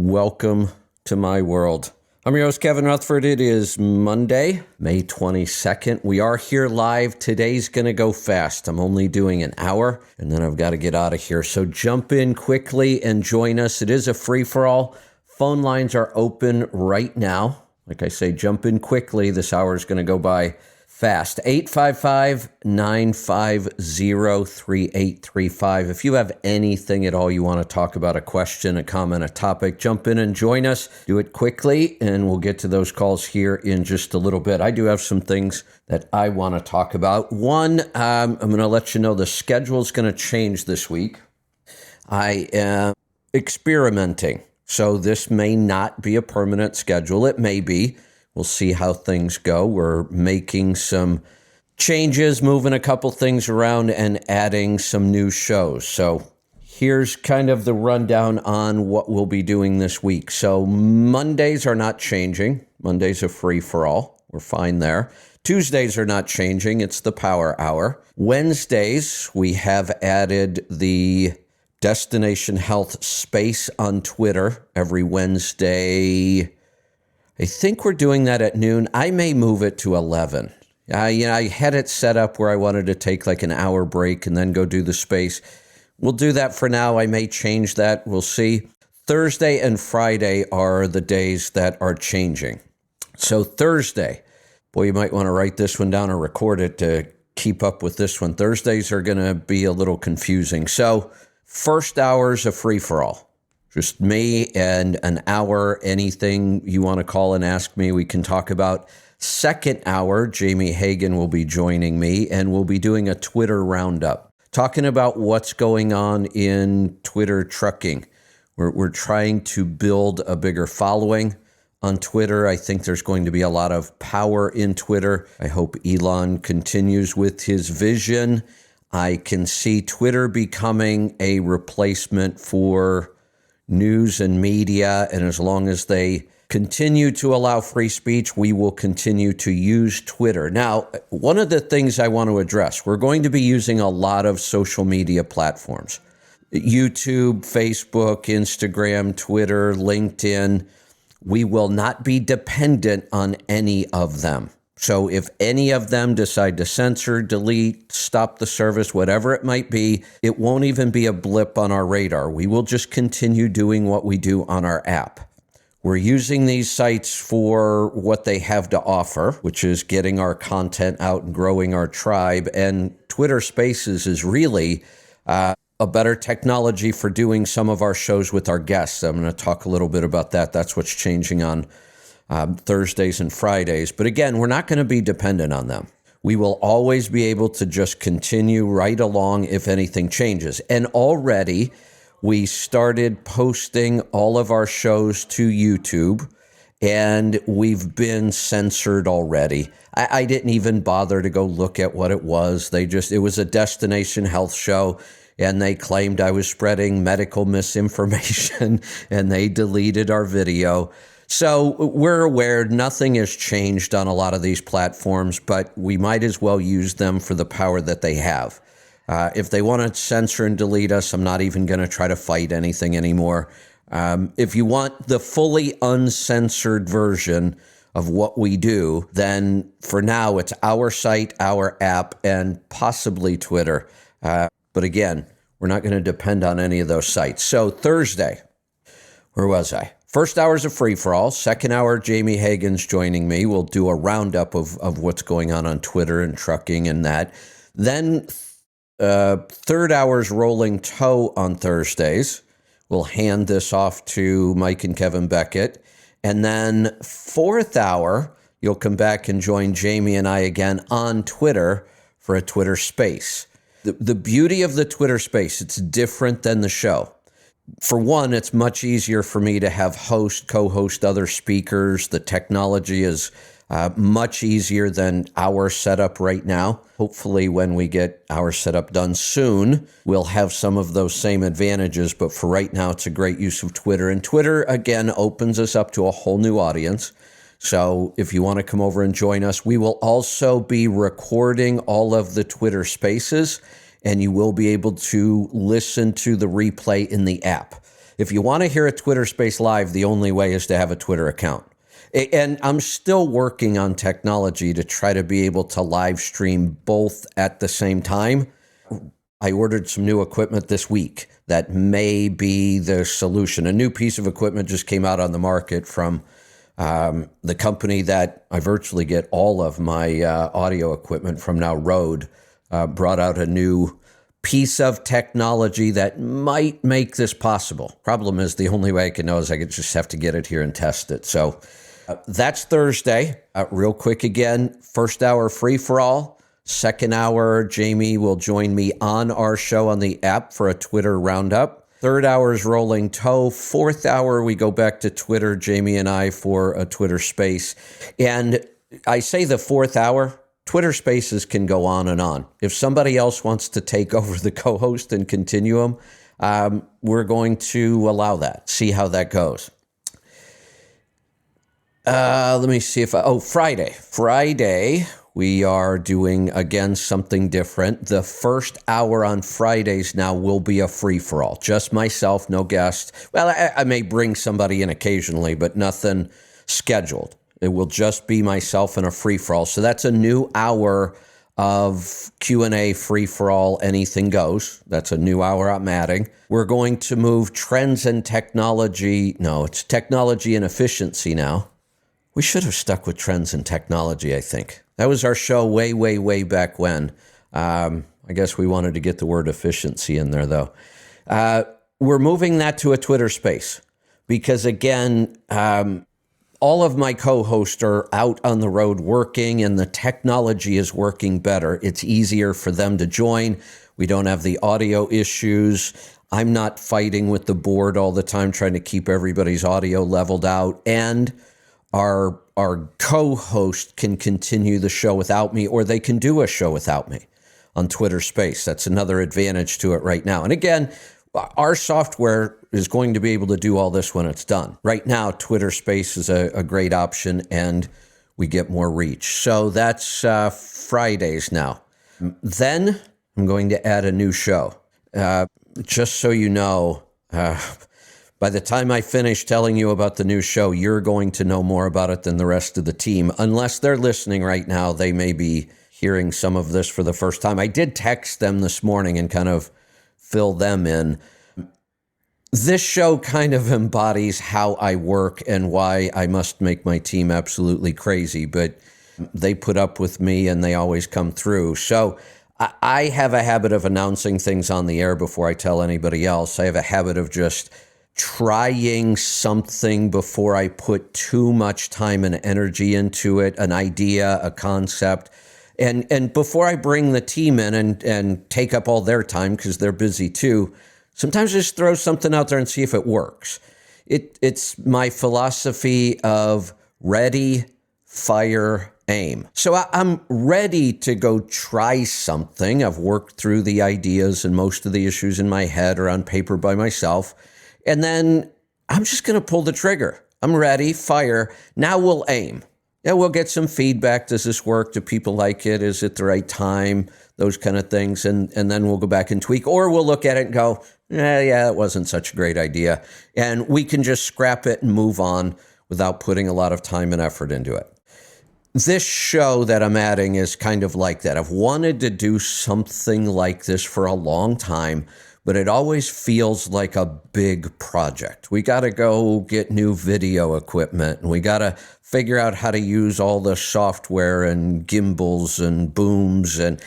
Welcome to my world. I'm your host, Kevin Rutherford. It is Monday, May 22nd. We are here live. Today's going to go fast. I'm only doing an hour, and then I've got to get out of here. So jump in quickly and join us. It is a free-for-all. Phone lines are open right now. Like I say, jump in quickly. This hour is going to go by fast. 855-950-3835. If you have anything at all you want to talk about, a question, a comment, a topic, jump in and join us. Do it quickly, and we'll get to those calls here in just a little bit. I do have some things that I want to talk about. One, I'm going to let you know the schedule is going to change this week. I am experimenting, so this may not be a permanent schedule. It may be. We'll see how things go. We're making some changes, moving a couple things around, and adding some new shows. So here's kind of the rundown on what we'll be doing this week. So Mondays are not changing. Mondays are free for all. We're fine there. Tuesdays are not changing. It's the Power Hour. Wednesdays, we have added the Destination Health space on Twitter every Wednesday. I think we're doing that at noon. I may move it to 11. I had it set up where I wanted to take like an hour break and then go do the space. We'll do that for now. I may change that. We'll see. Thursday and Friday are the days that are changing. So Thursday, boy, you might want to write this one down or record it to keep up with this one. Thursdays are going to be a little confusing. So first hour is a free-for-all. Just me and an hour, anything you want to call and ask me, we can talk about. Second hour, Jamie Hagan will be joining me, and we'll be doing a Twitter roundup, talking about what's going on in Twitter trucking. We're trying to build a bigger following on Twitter. I think there's going to be a lot of power in Twitter. I hope Elon continues with his vision. I can see Twitter becoming a replacement for news and media, and as long as they continue to allow free speech, we will continue to use Twitter. Now, one of the things I want to address, we're going to be using a lot of social media platforms. YouTube, Facebook, Instagram, Twitter, LinkedIn. We will not be dependent on any of them. So if any of them decide to censor, delete, stop the service, whatever it might be, it won't even be a blip on our radar. We will just continue doing what we do on our app. We're using these sites for what they have to offer, which is getting our content out and growing our tribe. And Twitter Spaces is really a better technology for doing some of our shows with our guests. I'm going to talk a little bit about that. That's what's changing on Thursdays and Fridays. But again, we're not going to be dependent on them. We will always be able to just continue right along if anything changes. And already we started posting all of our shows to YouTube, and we've been censored already. I didn't even bother to go look at what it was. It was a Destination Health show, and they claimed I was spreading medical misinformation, and they deleted our video. So we're aware nothing has changed on a lot of these platforms, but we might as well use them for the power that they have. If they want to censor and delete us, I'm not even going to try to fight anything anymore. If you want the fully uncensored version of what we do, then for now it's our site, our app, and possibly Twitter. But again, we're not going to depend on any of those sites. So Thursday, where was I? First hour is a free-for-all. Second hour, Jamie Hagan's joining me. We'll do a roundup of what's going on Twitter and trucking and that. Then third hour's Rolling Toe on Thursdays. We'll hand this off to Mike and Kevin Beckett. And then fourth hour, you'll come back and join Jamie and I again on Twitter for a Twitter Space. The beauty of the Twitter Space, it's different than the show. For one, it's much easier for me to have co-host other speakers. The technology is much easier than our setup right now. Hopefully, when we get our setup done soon, we'll have some of those same advantages. But for right now, it's a great use of Twitter. And Twitter, again, opens us up to a whole new audience. So if you want to come over and join us, we will also be recording all of the Twitter Spaces, and you will be able to listen to the replay in the app. If you want to hear a Twitter Space live, the only way is to have a Twitter account. And I'm still working on technology to try to be able to live stream both at the same time. I ordered some new equipment this week that may be the solution. A new piece of equipment just came out on the market from the company that I virtually get all of my audio equipment from now, Rode, brought out a new piece of technology that might make this possible. Problem is, the only way I can know is I could just have to get it here and test it. So that's Thursday. Real quick again, first hour free for all. Second hour, Jamie will join me on our show on the app for a Twitter roundup. Third hour is Rolling Toe. Fourth hour, we go back to Twitter, Jamie and I, for a Twitter Space. And I say the fourth hour, Twitter Spaces can go on and on. If somebody else wants to take over the co-host and continue them, we're going to allow that, see how that goes. Let me see if Friday, we are doing, again, something different. The first hour on Fridays now will be a free-for-all. Just myself, no guest. Well, I may bring somebody in occasionally, but nothing scheduled. It will just be myself and a free-for-all. So that's a new hour of Q&A, free-for-all, anything goes. That's a new hour I'm adding. We're going to move trends and technology. No, it's technology and efficiency now. We should have stuck with trends and technology, I think. That was our show way, way, way back when. I guess we wanted to get the word efficiency in there, though. We're moving that to a Twitter Space because, again, all of my co-hosts are out on the road working, and the technology is working better. It's easier for them to join. We don't have the audio issues. I'm not fighting with the board all the time trying to keep everybody's audio leveled out. And our co-host can continue the show without me, or they can do a show without me on Twitter Space. That's another advantage to it right now. And again, our software is going to be able to do all this when it's done. Right now, Twitter Space is a great option, and we get more reach. So that's Fridays now. Then I'm going to add a new show. Just so you know, by the time I finish telling you about the new show, you're going to know more about it than the rest of the team. Unless they're listening right now, they may be hearing some of this for the first time. I did text them this morning and kind of fill them in. This show kind of embodies how I work and why I must make my team absolutely crazy, but they put up with me and they always come through. So I have a habit of announcing things on the air before I tell anybody else. I have a habit of just trying something before I put too much time and energy into it, an idea, a concept. And before I bring the team in and take up all their time because they're busy too, sometimes I just throw something out there and see if it works. It's my philosophy of ready, fire, aim. So I'm ready to go try something. I've worked through the ideas, and most of the issues in my head are on paper by myself. And then I'm just going to pull the trigger. I'm ready, fire. Now we'll aim. Yeah, we'll get some feedback. Does this work? Do people like it? Is it the right time? Those kind of things. And then we'll go back and tweak. Or we'll look at it and go, yeah, it wasn't such a great idea. And we can just scrap it and move on without putting a lot of time and effort into it. This show that I'm adding is kind of like that. I've wanted to do something like this for a long time, but it always feels like a big project. We got to go get new video equipment, and we got to figure out how to use all the software and gimbals and booms, and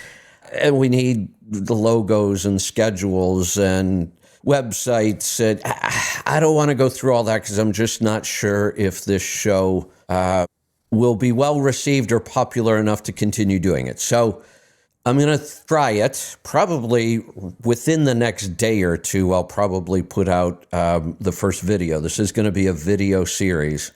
we need the logos and schedules and websites. And I don't want to go through all that because I'm just not sure if this show will be well received or popular enough to continue doing it. So I'm going to try it. Probably within the next day or two, I'll probably put out the first video. This is going to be a video series,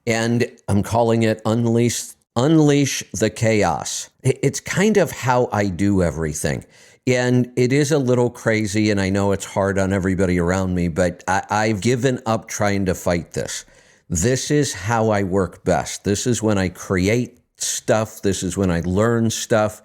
and I'm calling it Unleash the Chaos. It's kind of how I do everything, and it is a little crazy, and I know it's hard on everybody around me, but I've given up trying to fight this. This is how I work best. This is when I create stuff. This is when I learn stuff.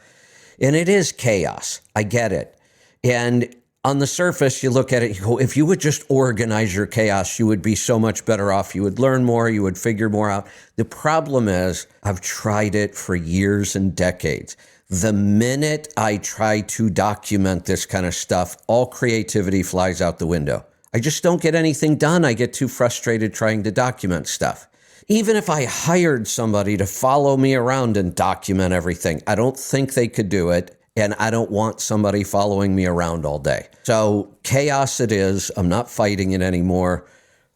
And it is chaos. I get it. And On the surface, you look at it, you go, if you would just organize your chaos, you would be so much better off. You would learn more, you would figure more out. The problem is, I've tried it for years and decades. The minute I try to document this kind of stuff, all creativity flies out the window. I just don't get anything done. I get too frustrated trying to document stuff. Even if I hired somebody to follow me around and document everything, I don't think they could do it. And I don't want somebody following me around all day. So chaos it is. I'm not fighting it anymore.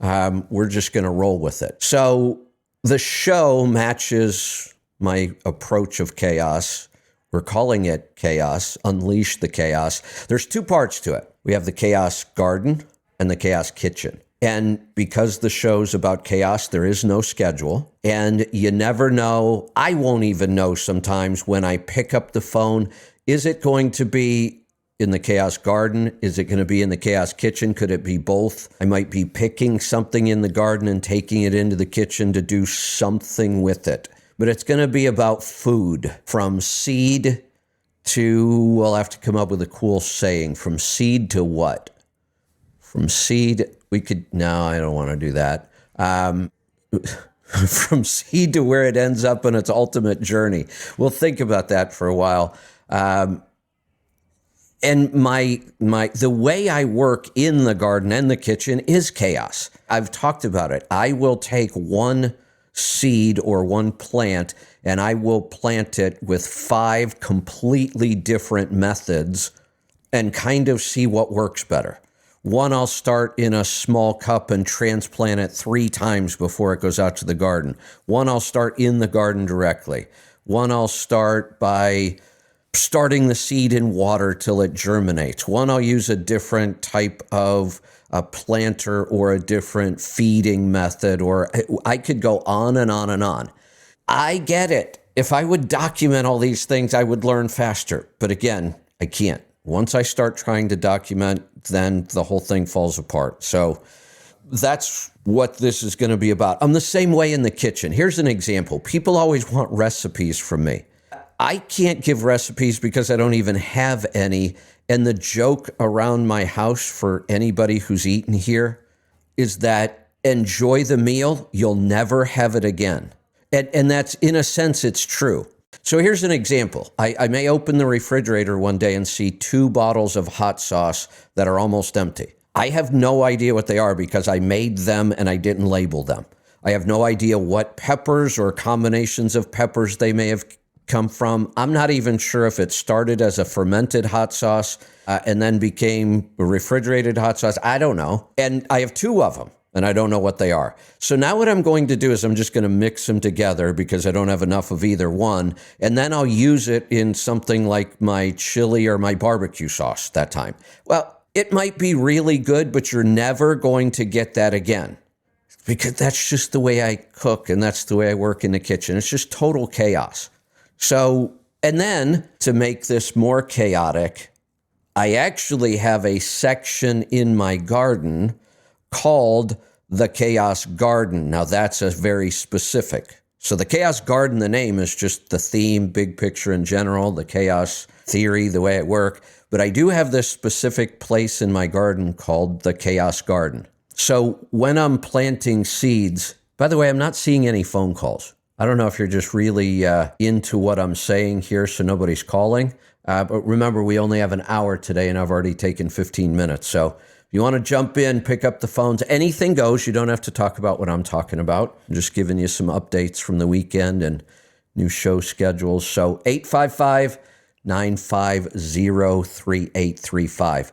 We're just going to roll with it. So the show matches my approach of chaos. We're calling it Chaos, Unleash the Chaos. There's two parts to it. We have the Chaos Garden and the Chaos Kitchen. And because the show's about chaos, there is no schedule. And you never know. I won't even know sometimes when I pick up the phone. Is it going to be in the Chaos Garden? Is it going to be in the Chaos Kitchen? Could it be both? I might be picking something in the garden and taking it into the kitchen to do something with it. But it's going to be about food, from seed to, we'll have to come up with a cool saying, from seed to what? From seed, no, I don't want to do that. From seed to where it ends up in its ultimate journey. We'll think about that for a while. And the way I work in the garden and the kitchen is chaos. I've talked about it. I will take one seed or one plant and I will plant it with 5 completely different methods and kind of see what works better. One, I'll start in a small cup and transplant it 3 times before it goes out to the garden. One, I'll start in the garden directly. One, I'll start by starting the seed in water till it germinates. One, I'll use a different type of a planter or a different feeding method, or I could go on and on and on. I get it. If I would document all these things, I would learn faster. But again, I can't. Once I start trying to document, then the whole thing falls apart. So that's what this is going to be about. I'm the same way in the kitchen. Here's an example. People always want recipes from me. I can't give recipes because I don't even have any. And the joke around my house for anybody who's eaten here is that enjoy the meal, you'll never have it again. And that's, in a sense, it's true. So here's an example. I may open the refrigerator one day and see 2 bottles of hot sauce that are almost empty. I have no idea what they are because I made them and I didn't label them. I have no idea what peppers or combinations of peppers they may have come from. I'm not even sure if it started as a fermented hot sauce and then became a refrigerated hot sauce. I don't know. And I have 2 of them and I don't know what they are. So now what I'm going to do is I'm just going to mix them together because I don't have enough of either one. And then I'll use it in something like my chili or my barbecue sauce that time. Well, it might be really good, but you're never going to get that again because that's just the way I cook and that's the way I work in the kitchen. It's just total chaos. So, and then to make this more chaotic, I actually have a section in my garden called the Chaos Garden. Now that's a very specific. So the Chaos Garden, the name is just the theme, big picture in general, the chaos theory, the way it works. But I do have this specific place in my garden called the Chaos Garden. So when I'm planting seeds, by the way, I'm not seeing any phone calls. I don't know if you're just really into what I'm saying here, so nobody's calling. But remember, we only have an hour today, and I've already taken 15 minutes. So if you want to jump in, pick up the phones, anything goes. You don't have to talk about what I'm talking about. I'm just giving you some updates from the weekend and new show schedules. So 855-950-3835.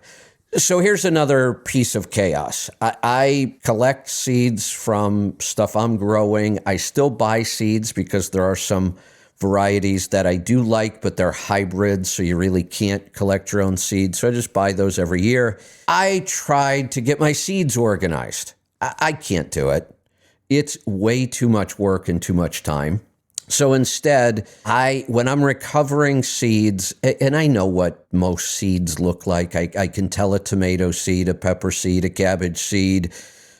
So here's another piece of chaos. I collect seeds from stuff I'm growing. I still buy seeds because there are some varieties that I do like, but they're hybrids, so you really can't collect your own seeds. So I just buy those every year. I tried to get my seeds organized. I can't do it. It's way too much work and too much time. So instead, when I'm recovering seeds, and I know what most seeds look like, I can tell a tomato seed, a pepper seed, a cabbage seed,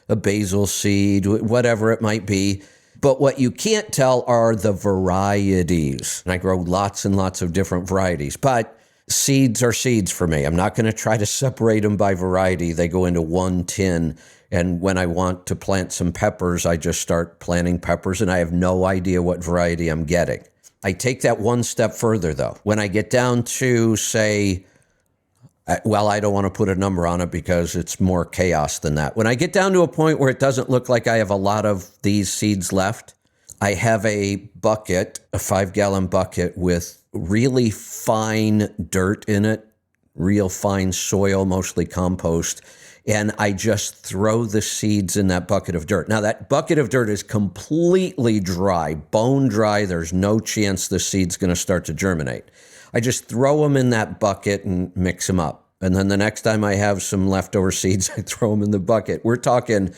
a basil seed, whatever it might be. But what you can't tell are the varieties. And I grow lots and lots of different varieties. But Seeds are seeds for me. I'm not going to try to separate them by variety. They go into one tin. And when I want to plant some peppers, I just start planting peppers, and I have no idea what variety I'm getting. I take that one step further, though. When I get down to, say, well, I don't want to put a number on it because it's more chaos than that. When I get down to a point where it doesn't look like I have a lot of these seeds left, I have a bucket, a 5-gallon bucket with really fine dirt in it, real fine soil, mostly compost, and I just throw the seeds in that bucket of dirt. Now, that bucket of dirt is completely dry, bone dry. There's no chance the seed's going to start to germinate. I just throw them in that bucket and mix them up. And then the next time I have some leftover seeds, I throw them in the bucket. We're talking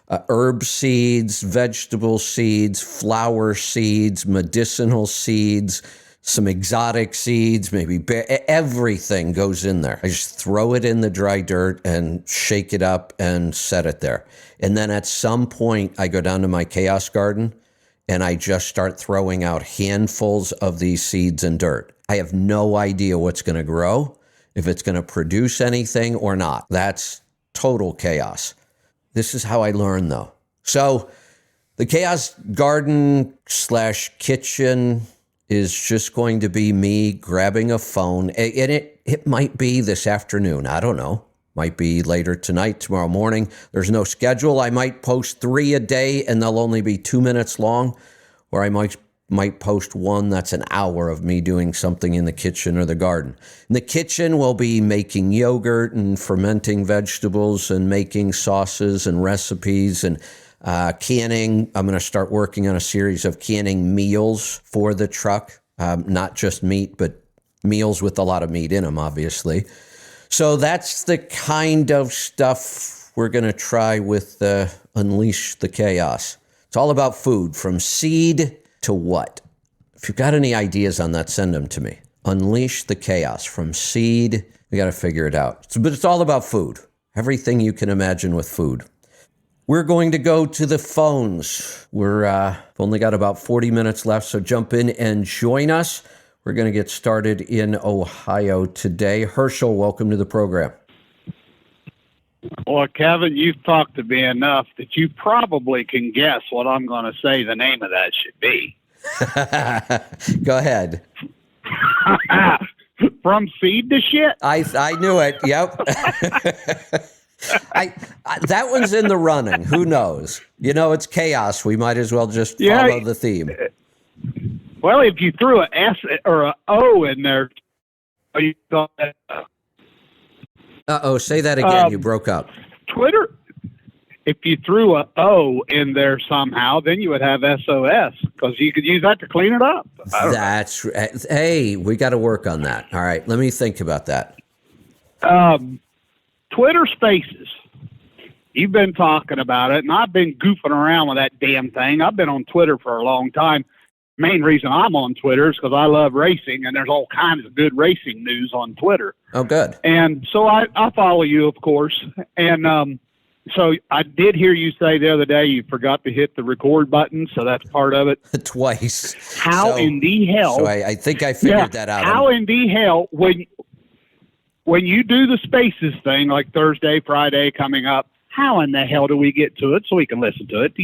herb seeds, vegetable seeds, flower seeds, medicinal seeds, some exotic seeds, maybe everything goes in there. I just throw it in the dry dirt and shake it up and set it there. And then at some point, I go down to my chaos garden and I just start throwing out handfuls of these seeds and dirt. I have no idea what's going to grow, if it's going to produce anything or not. That's total chaos. This is how I learn, though. So the chaos garden / kitchen is just going to be me grabbing a phone. And it might be this afternoon. I don't know. Might be later tonight, tomorrow morning. There's no schedule. I might post 3 a day and they'll only be 2 minutes long. Or I might post one that's an hour of me doing something in the kitchen or the garden. In the kitchen, we'll be making yogurt and fermenting vegetables and making sauces and recipes and canning. I'm going to start working on a series of canning meals for the truck, not just meat, but meals with a lot of meat in them, obviously. So that's the kind of stuff we're going to try with Unleash the Chaos. It's all about food, from seed to what? If you've got any ideas on that, send them to me. Unleash the Chaos, from seed. We got to figure it out. But it's all about food. Everything you can imagine with food. We're going to go to the phones. We've only got about 40 minutes left, so jump in and join us. We're going to get started in Ohio today. Herschel, welcome to the program. Well, Kevin, you've talked to me enough that you probably can guess what I'm going to say the name of that should be. Go ahead. From seed to shit? I knew it. Yep. That one's in the running. Who knows? It's chaos. We might as well just follow the theme. Well, if you threw an S or an O in there, you thought that. Say that again. You broke up. Twitter. If you threw an O in there somehow, then you would have SOS, because you could use that to clean it up. That's right. Hey, we got to work on that. All right, let me think about that. Twitter Spaces. You've been talking about it, and I've been goofing around with that damn thing. I've been on Twitter for a long time. Main reason I'm on Twitter is because I love racing, and there's all kinds of good racing news on Twitter. Oh, good. And so I follow you, of course. And so I did hear you say the other day you forgot to hit the record button, so that's part of it. Twice. How in the hell? So I think I figured that out. How in the hell, when you do the Spaces thing, like Thursday, Friday coming up, how in the hell do we get to it so we can listen to it?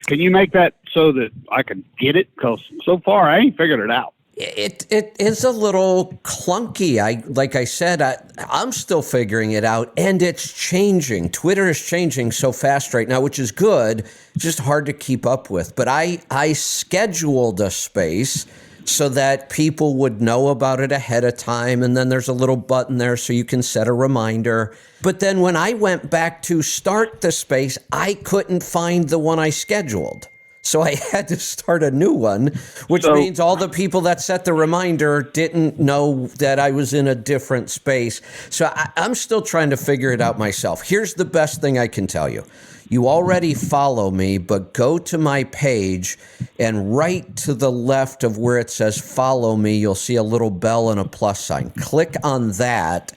Can you make that so that I can get it? Because so far I ain't figured it out. It is a little clunky. Like I said, I'm still figuring it out, and it's changing. Twitter is changing so fast right now, which is good. It's just hard to keep up with. But I scheduled a space so that people would know about it ahead of time, and then there's a little button there so you can set a reminder. But then when I went back to start the space, I couldn't find the one I scheduled. So I had to start a new one, which means all the people that set the reminder didn't know that I was in a different space. So I'm still trying to figure it out myself. Here's the best thing I can tell you. You already follow me, but go to my page, and right to the left of where it says follow me, you'll see a little bell and a plus sign. Click on that.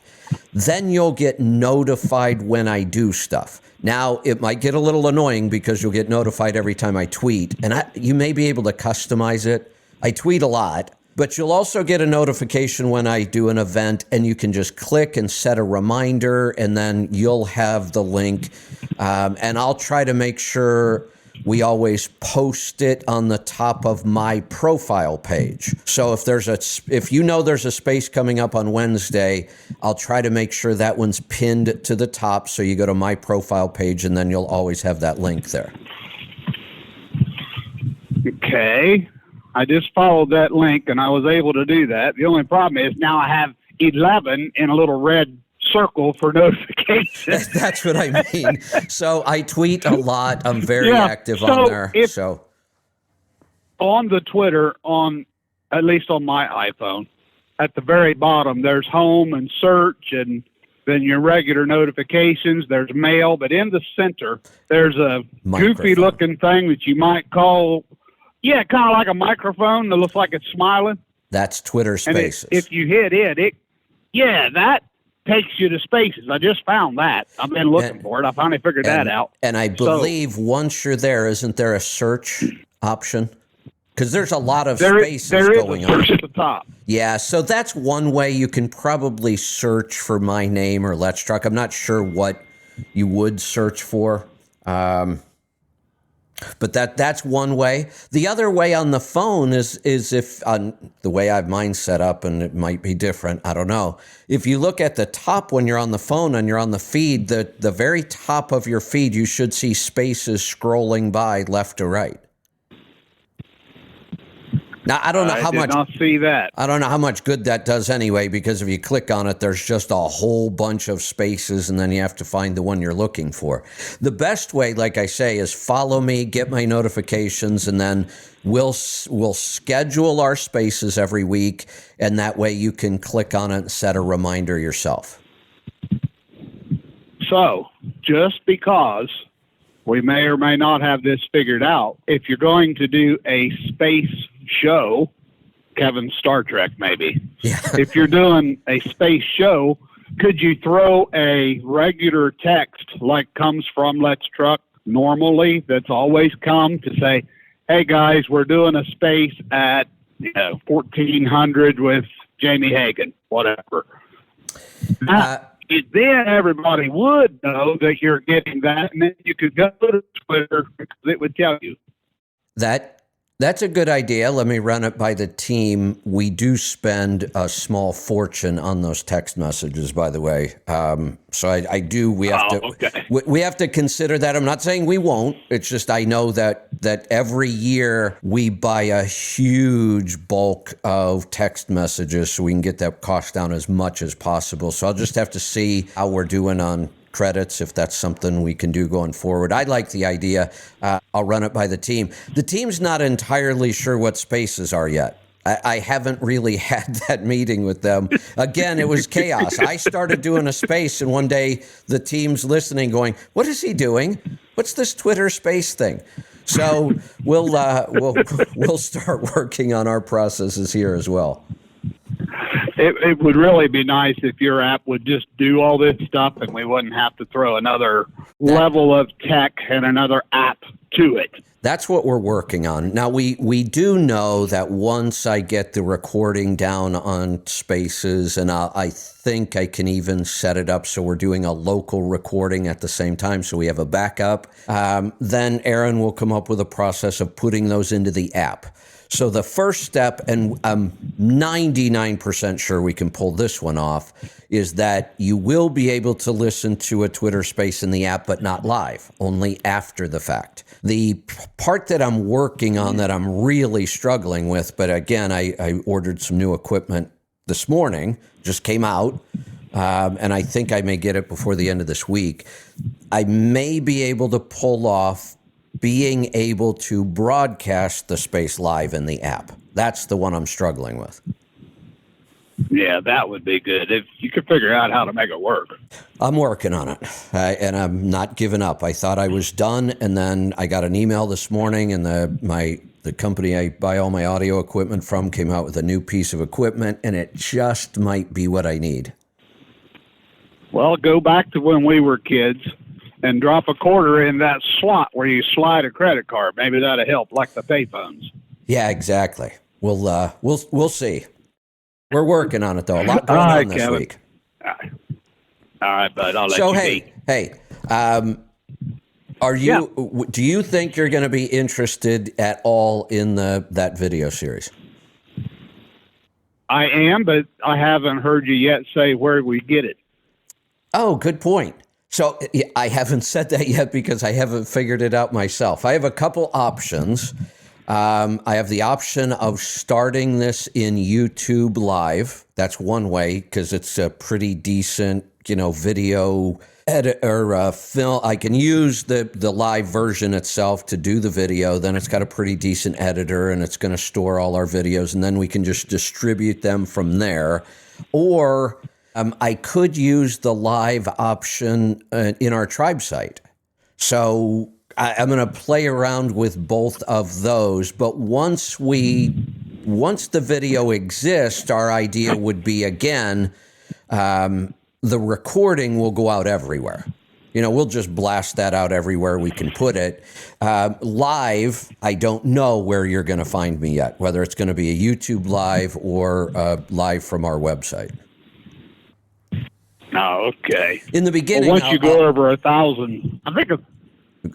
Then you'll get notified when I do stuff. Now, it might get a little annoying because you'll get notified every time I tweet, and you may be able to customize it. I tweet a lot, But you'll also get a notification when I do an event, and you can just click and set a reminder, and then you'll have the link. And I'll try to make sure we always post it on the top of my profile page. So if you know there's a space coming up on Wednesday, I'll try to make sure that one's pinned to the top. So you go to my profile page, and then you'll always have that link there. Okay. I just followed that link and I was able to do that. The only problem is now I have 11 in a little red circle for notifications. That's what I mean. So I tweet a lot. I'm very active on there. So on the Twitter, at least on my iPhone, at the very bottom, there's home and search and then your regular notifications. There's mail, but in the center, there's a goofy looking thing that you might call, kind of like a microphone that looks like it's smiling. That's Twitter Spaces. And if you hit it, that takes you to Spaces. I just found that. I've been looking for it. I finally figured that out. And I believe once you're there, isn't there a search option? Because there's a lot of spaces going on. There is a search at the top. Yeah, so that's one way you can probably search for my name or Let's Truck. I'm not sure what you would search for. But that's one way. The other way on the phone is if on the way I have mine set up, and it might be different, I don't know. If you look at the top when you're on the phone and you're on the feed, the very top of your feed, you should see Spaces scrolling by left to right. Now, I don't know how much. I did not see that. I don't know how much good that does anyway, because if you click on it, there's just a whole bunch of spaces, and then you have to find the one you're looking for. The best way, like I say, is follow me, get my notifications, and then we'll schedule our spaces every week, and that way you can click on it and set a reminder yourself. So, just because we may or may not have this figured out, if you're going to do a space show, Kevin's Star Trek maybe. Yeah. If you're doing a space show, could you throw a regular text like comes from Let's Truck normally that's always come to say, hey guys, we're doing a space at 1400 with Jamie Hagan, whatever. Then everybody would know that you're getting that, and then you could go to Twitter because it would tell you. That's a good idea. Let me run it by the team. We do spend a small fortune on those text messages, by the way. So I do. We have to consider that. I'm not saying we won't. It's just I know that every year we buy a huge bulk of text messages so we can get that cost down as much as possible. So I'll just have to see how we're doing on credits, if that's something we can do going forward. I like the idea. I'll run it by the team. The team's not entirely sure what spaces are yet. I haven't really had that meeting with them. Again, it was chaos. I started doing a space, and one day the team's listening going, what is he doing? What's this Twitter space thing? So we'll start working on our processes here as well. It would really be nice if your app would just do all this stuff and we wouldn't have to throw another level of tech and another app to it. That's what we're working on. Now, we do know that once I get the recording down on Spaces, and I think I can even set it up so we're doing a local recording at the same time so we have a backup, then Aaron will come up with a process of putting those into the app. So the first step, and I'm 99% sure we can pull this one off, is that you will be able to listen to a Twitter space in the app, but not live, only after the fact. The part that I'm working on that I'm really struggling with, but again, I ordered some new equipment this morning, just came out, and I think I may get it before the end of this week. I may be able to pull off being able to broadcast the space live in the app. That's the one I'm struggling with. Yeah, that would be good if you could figure out how to make it work. I'm working on it, and I'm not giving up. I thought I was done, and then I got an email this morning, and the company I buy all my audio equipment from came out with a new piece of equipment, and it just might be what I need. Well, go back to when we were kids and drop a quarter in that slot where you slide a credit card. Maybe that'll help, like the payphones. Yeah, exactly. We'll see. We're working on it though. A lot going All right, on this Kevin. week. All right, bud. I'll let So you hey, be. are you? Do you think you're going to be interested at all in that video series? I am, but I haven't heard you yet say where we get it. Oh, good point. So I haven't said that yet because I haven't figured it out myself. I have a couple options. I have the option of starting this in YouTube Live. That's one way because it's a pretty decent, video edit or film. I can use the live version itself to do the video. Then it's got a pretty decent editor and it's going to store all our videos, and then we can just distribute them from there. Or I could use the live option in our tribe site. So I'm going to play around with both of those. But once the video exists, our idea would be, again, the recording will go out everywhere. We'll just blast that out everywhere we can put it. Live, I don't know where you're going to find me yet, whether it's going to be a YouTube Live or live from our website. Oh, okay. In the beginning, once you go over 1,000,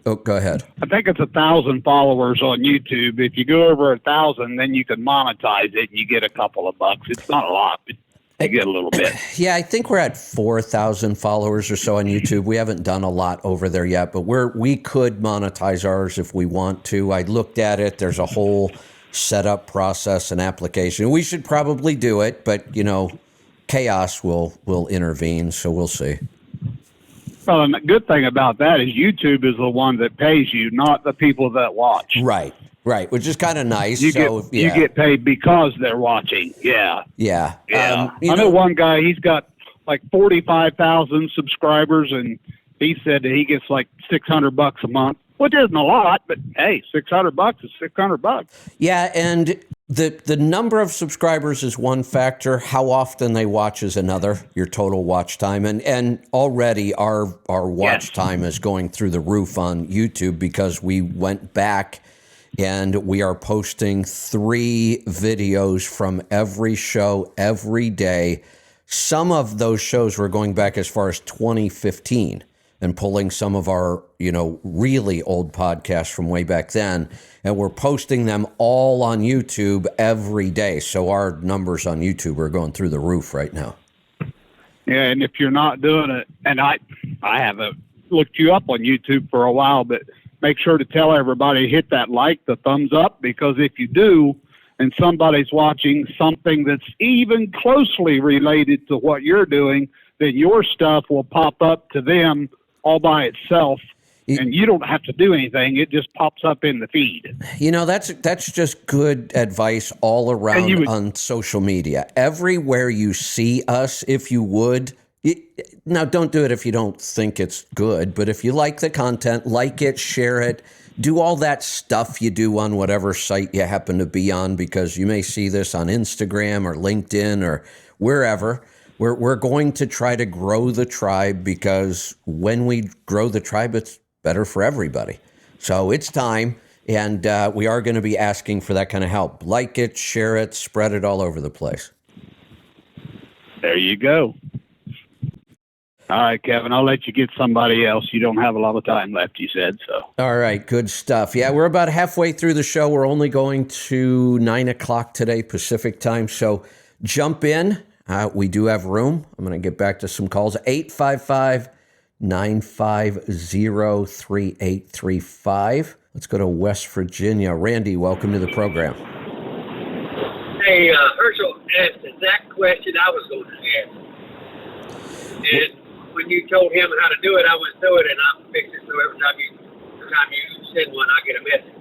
Oh, go ahead. I think it's 1,000 followers on YouTube. If you go over 1,000, then you can monetize it and you get a couple of bucks. It's not a lot, but you get a little bit. Yeah, I think we're at 4,000 followers or so on YouTube. We haven't done a lot over there yet, but we could monetize ours if we want to. I looked at it. There's a whole setup process and application. We should probably do it, but chaos will intervene, so we'll see. Well, and the good thing about that is YouTube is the one that pays you, not the people that watch. Right, which is kind of nice. You get paid because they're watching. Yeah. Yeah. I know one guy, he's got like 45,000 subscribers, and he said that he gets like $600 a month, which isn't a lot, but hey, $600 is $600. Yeah, and the number of subscribers is one factor. How often they watch is another. Your total watch time, and already our watch time is going through the roof on YouTube because we went back and we are posting 3 videos from every show every day. Some of those shows were going back as far as 2015 and pulling some of our, really old podcasts from way back then. And we're posting them all on YouTube every day. So our numbers on YouTube are going through the roof right now. Yeah, and if you're not doing it, and I haven't looked you up on YouTube for a while, but make sure to tell everybody, hit that the thumbs up, because if you do, and somebody's watching something that's even closely related to what you're doing, then your stuff will pop up to them all by itself, and you don't have to do anything. It just pops up in the feed. That's just good advice all around on social media. Everywhere you see us, if you would, now don't do it if you don't think it's good, but if you like the content, like it, share it, do all that stuff you do on whatever site you happen to be on, because you may see this on Instagram or LinkedIn or wherever. We're going to try to grow the tribe, because when we grow the tribe, it's better for everybody. So it's time, and we are going to be asking for that kind of help. Like it, share it, spread it all over the place. There you go. All right, Kevin, I'll let you get somebody else. You don't have a lot of time left, you said so. All right, good stuff. Yeah, we're about halfway through the show. We're only going to 9 o'clock today, Pacific time. So jump in. We do have room. I'm going to get back to some calls. 855-950-3835. Let's go to West Virginia. Randy, welcome to the program. Hey, Herschel asked the exact question I was going to ask. And when you told him how to do it, I went through it, and I'll fix it. So every time you send one, I get a message.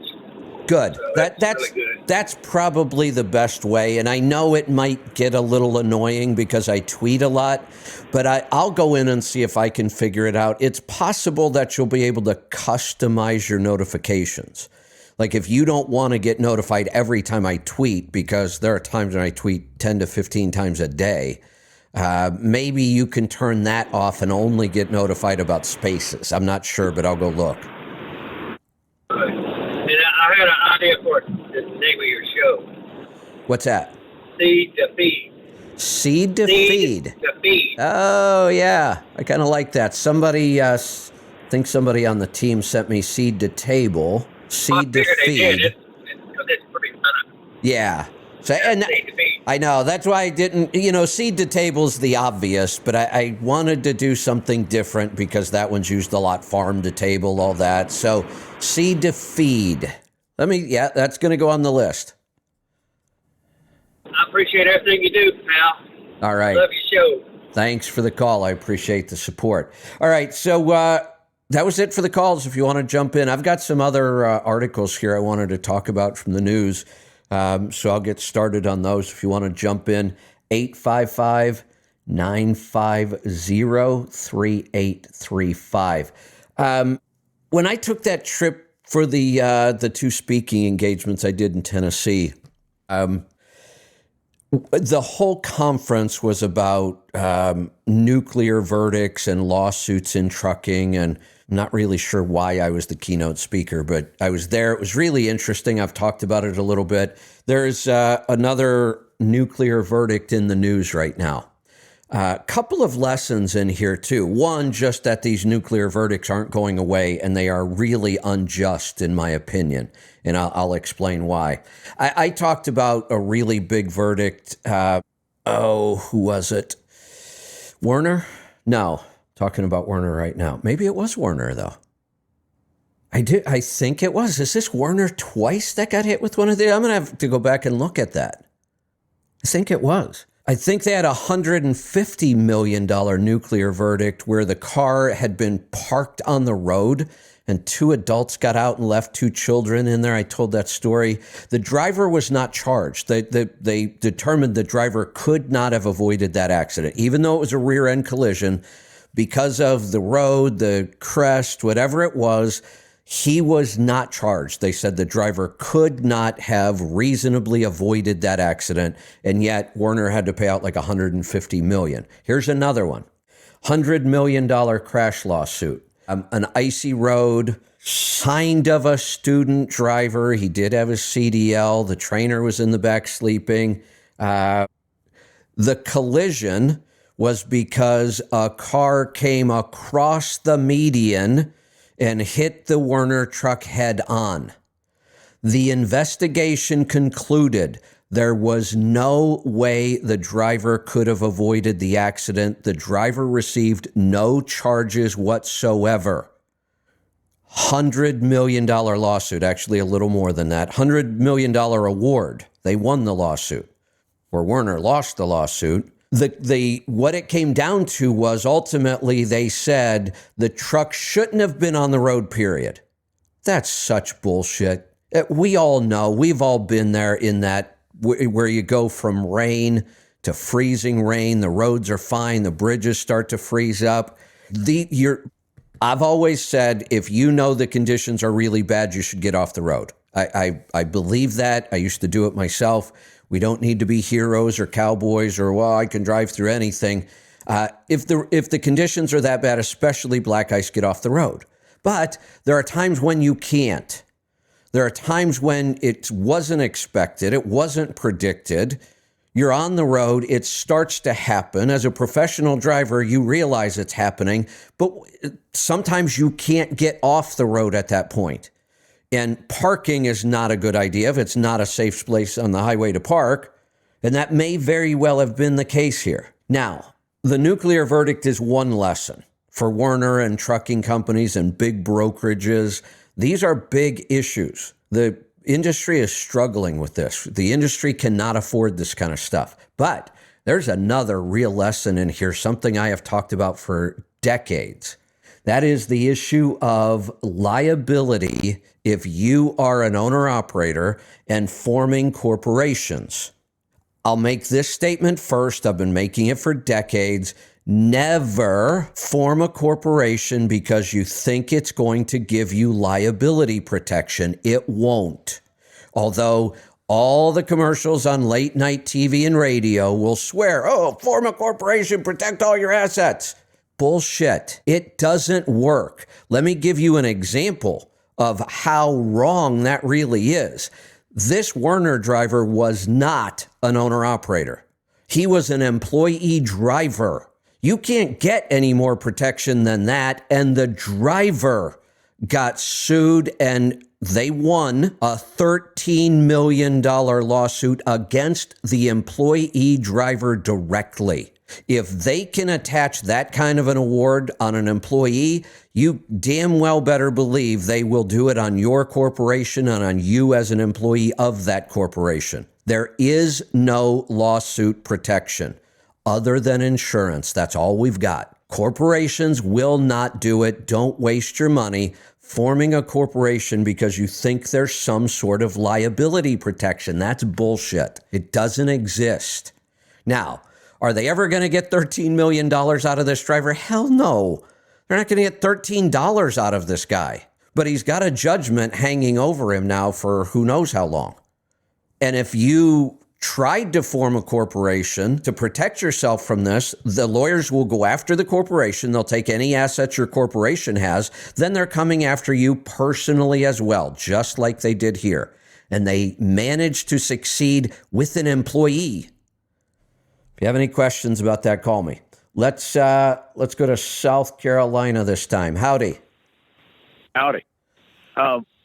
Good. So That's really good. That's probably the best way. And I know it might get a little annoying because I tweet a lot, but I'll go in and see if I can figure it out. It's possible that you'll be able to customize your notifications. Like if you don't want to get notified every time I tweet, because there are times when I tweet 10 to 15 times a day, maybe you can turn that off and only get notified about spaces. I'm not sure, but I'll go look. And I had an idea for the name of your show. What's that? Seed to feed. Seed to feed. To feed. Oh, yeah. I kind of like that. Somebody, I think somebody on the team sent me seed to table, seed to feed. It's pretty kind of. Yeah. So, and Seed to feed. I know, that's why I didn't, seed to table's the obvious, but I wanted to do something different because that one's used a lot, farm to table, all that. So seed to feed. That's going to go on the list. I appreciate everything you do, pal. All right. Love your show. Thanks for the call. I appreciate the support. All right. So that was it for the calls. If you want to jump in, I've got some other articles here I wanted to talk about from the news. So I'll get started on those. If you want to jump in, 855-950-3835. When I took that trip for the two speaking engagements I did in Tennessee, the whole conference was about nuclear verdicts and lawsuits in trucking, and I'm not really sure why I was the keynote speaker, but I was there. It was really interesting. I've talked about it a little bit. There's another nuclear verdict in the news right now. A couple of lessons in here, too. One, just that these nuclear verdicts aren't going away, and they are really unjust, in my opinion. And I'll explain why. I talked about a really big verdict. Who was it? Werner? No, talking about Werner right now. Maybe it was Werner, though. I think it was. Is this Werner twice that got hit with one of the? I'm going to have to go back and look at that. I think it was. I think they had a $150 million nuclear verdict where the car had been parked on the road and two adults got out and left two children in there. I told that story. The driver was not charged. They determined the driver could not have avoided that accident, even though it was a rear-end collision. Because of the road, the crest, whatever it was, he was not charged. They said the driver could not have reasonably avoided that accident, and yet Werner had to pay out like $150 million. Here's another one. $100 million crash lawsuit. An icy road, kind of a student driver. He did have his CDL. The trainer was in the back sleeping. The collision was because a car came across the median and hit the Werner truck head on. The investigation concluded there was no way the driver could have avoided the accident. The driver received no charges whatsoever. $100 million lawsuit, actually a little more than that. $100 million award. They won the lawsuit, or Werner lost the lawsuit. What it came down to was ultimately they said the truck shouldn't have been on the road, period. That's such bullshit. We all know, we've all been there in that where you go from rain to freezing rain. The roads are fine. The bridges start to freeze up. I've always said, if you know the conditions are really bad, you should get off the road. I believe that. I used to do it myself. We don't need to be heroes or cowboys or, well, I can drive through anything. If the conditions are that bad, especially black ice, get off the road. But there are times when you can't. There are times when it wasn't expected. It wasn't predicted. You're on the road. It starts to happen. As a professional driver, you realize it's happening. But sometimes you can't get off the road at that point. And parking is not a good idea if it's not a safe place on the highway to park. And that may very well have been the case here. Now, the nuclear verdict is one lesson for Werner and trucking companies and big brokerages. These are big issues. The industry is struggling with this. The industry cannot afford this kind of stuff. But there's another real lesson in here, something I have talked about for decades. That is the issue of liability if you are an owner-operator and forming corporations. I'll make this statement first. I've been making it for decades. Never form a corporation because you think it's going to give you liability protection. It won't. Although all the commercials on late night TV and radio will swear, oh, form a corporation, protect all your assets. Bullshit. It doesn't work. Let me give you an example of how wrong that really is. This Werner driver was not an owner-operator. He was an employee driver. You can't get any more protection than that. And the driver got sued, and they won a $13 million lawsuit against the employee driver directly. If they can attach that kind of an award on an employee, you damn well better believe they will do it on your corporation and on you as an employee of that corporation. There is no lawsuit protection other than insurance. That's all we've got. Corporations will not do it. Don't waste your money forming a corporation because you think there's some sort of liability protection. That's bullshit. It doesn't exist. Now, are they ever going to get $13 million out of this driver? Hell no. They're not going to get $13 out of this guy. But he's got a judgment hanging over him now for who knows how long. And if you tried to form a corporation to protect yourself from this, the lawyers will go after the corporation. They'll take any assets your corporation has. Then they're coming after you personally as well, just like they did here. And they managed to succeed with an employee. If you have any questions about that, call me. Let's go to South Carolina this time. Howdy. Howdy.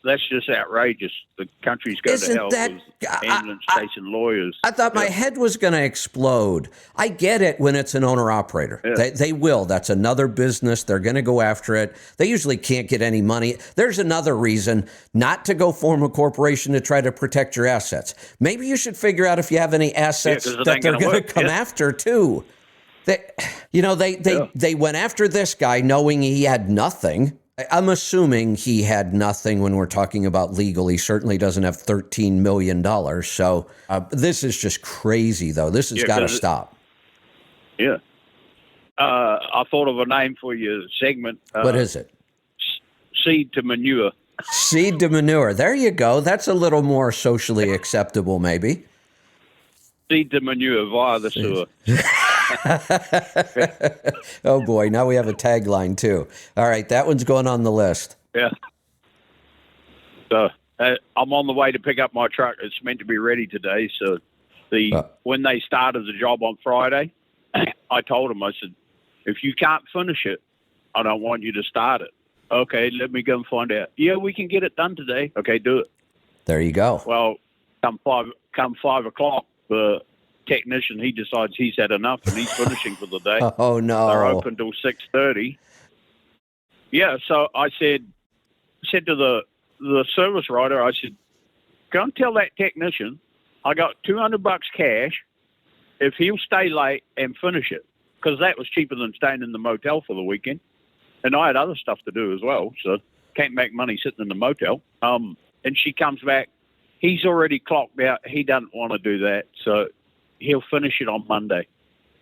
That's just outrageous. The country's going to hell with ambulance chasing lawyers. I thought my head was going to explode. I get it when it's an owner-operator. Yeah. They will. That's another business. They're going to go after it. They usually can't get any money. There's another reason not to go form a corporation to try to protect your assets. Maybe you should figure out if you have any assets that they're going to come after, too. They went after this guy knowing he had nothing. I'm assuming he had nothing when we're talking about legal. He certainly doesn't have $13 million. So this is just crazy, though. This has got to stop. Yeah. I thought of a name for your segment. What is it? Seed to manure. Seed to manure. There you go. That's a little more socially acceptable, maybe. Seed to manure via the sewer. Oh boy, now we have a tagline too. All right, that one's going on the list. Yeah. So I'm on the way to pick up my truck. It's meant to be ready today. So when they started the job on Friday, I told them, I said, if you can't finish it, I don't want you to start it. Okay, let me go and find out. Yeah, we can get it done today. Okay, do it. There you go. Well, come 5 o'clock, the technician, he decides he's had enough and he's finishing for the day. Oh no. They're open till 6:30. Yeah, so I said to the service writer, I said, go and tell that technician I got $200 cash if he'll stay late and finish it, because that was cheaper than staying in the motel for the weekend. And I had other stuff to do as well, so can't make money sitting in the motel. And she comes back, he's already clocked out, he doesn't want to do that, so he'll finish it on Monday.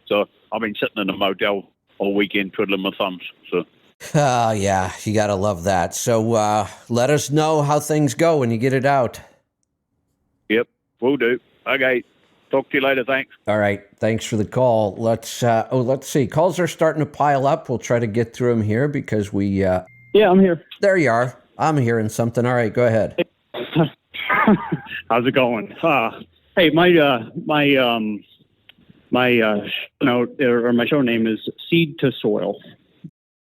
So I've been sitting in a motel all weekend twiddling my thumbs. So. Oh, yeah, you got to love that. So let us know how things go when you get it out. Yep, will do. Okay, talk to you later. Thanks. All right, thanks for the call. Let's see. Calls are starting to pile up. We'll try to get through them here because we... Yeah, I'm here. There you are. I'm hearing something. All right, go ahead. How's it going? Hey, my show name is Seed to Soil.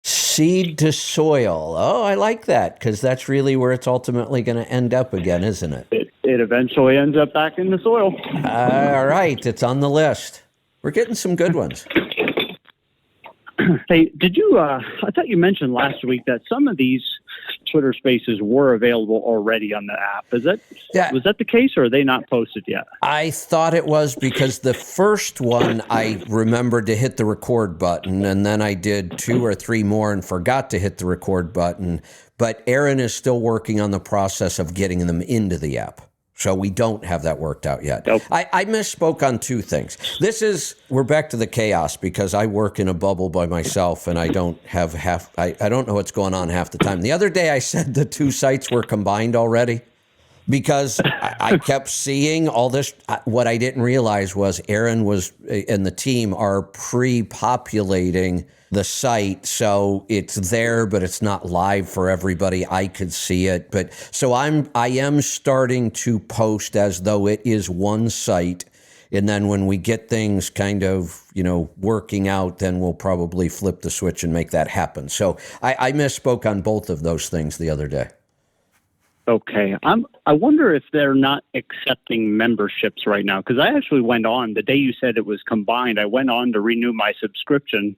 Seed to Soil. Oh, I like that, because that's really where it's ultimately going to end up again, isn't it? It eventually ends up back in the soil. All right, it's on the list. We're getting some good ones. Hey, did you? I thought you mentioned last week that some of these Twitter Spaces were available already on the app. Was that the case, or are they not posted yet? I thought it was, because the first one I remembered to hit the record button, and then I did 2 or 3 more and forgot to hit the record button. But Aaron is still working on the process of getting them into the app. So we don't have that worked out yet. Nope. I misspoke on 2 things. We're back to the chaos, because I work in a bubble by myself and I don't have I don't know what's going on half the time. The other day I said the 2 sites were combined already. because I kept seeing all this. What I didn't realize was Aaron and the team are pre-populating the site, so it's there, but it's not live for everybody. I could see it, but so I am starting to post as though it is one site, and then when we get things kind of working out, then we'll probably flip the switch and make that happen. So I misspoke on both of those things the other day. Okay. I wonder if they're not accepting memberships right now, because I actually went on the day you said it was combined. I went on to renew my subscription,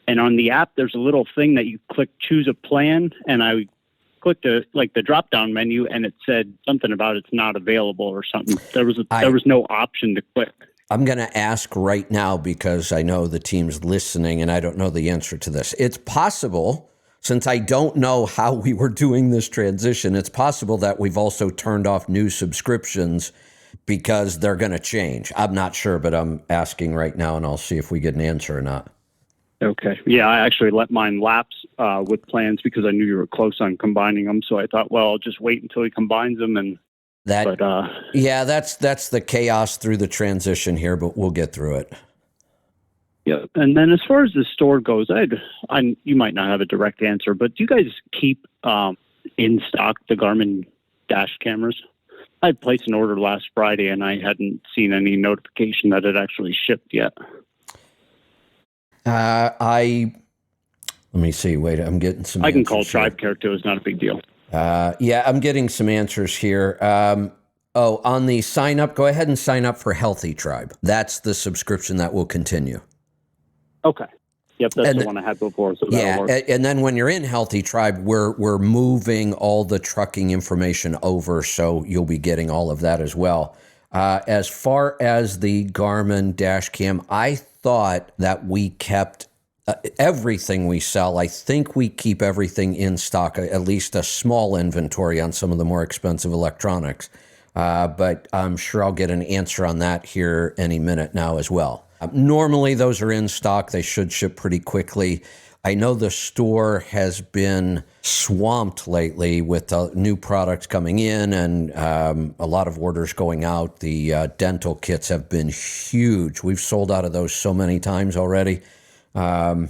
and on the app there's a little thing that you click choose a plan, and I clicked the drop down menu, and it said something about it's not available or something. There was no option to click. I'm going to ask right now because I know the team's listening and I don't know the answer to this. It's possible, since I don't know how we were doing this transition, it's possible that we've also turned off new subscriptions because they're going to change. I'm not sure, but I'm asking right now and I'll see if we get an answer or not. Okay. Yeah, I actually let mine lapse with plans because I knew you were close on combining them. So I thought, well, I'll just wait until he combines them. Yeah, that's the chaos through the transition here, but we'll get through it. Yeah, and then as far as the store goes, you might not have a direct answer, but do you guys keep in stock the Garmin dash cameras? I placed an order last Friday, and I hadn't seen any notification that it actually shipped yet. Let me see. Wait, I'm getting some. I can call Tribe Care too. It's not a big deal. Yeah, I'm getting some answers here. On the sign up, go ahead and sign up for Healthy Tribe. That's the subscription that will continue. Okay. Yep, that's the one I had before. So yeah, and then when you're in Healthy Tribe, we're moving all the trucking information over, so you'll be getting all of that as well. As far as the Garmin dash cam, I thought that we kept everything we sell. I think we keep everything in stock, at least a small inventory on some of the more expensive electronics. But I'm sure I'll get an answer on that here any minute now as well. Normally, those are in stock. They should ship pretty quickly. I know the store has been swamped lately with new products coming in and a lot of orders going out. The dental kits have been huge. We've sold out of those so many times already. That's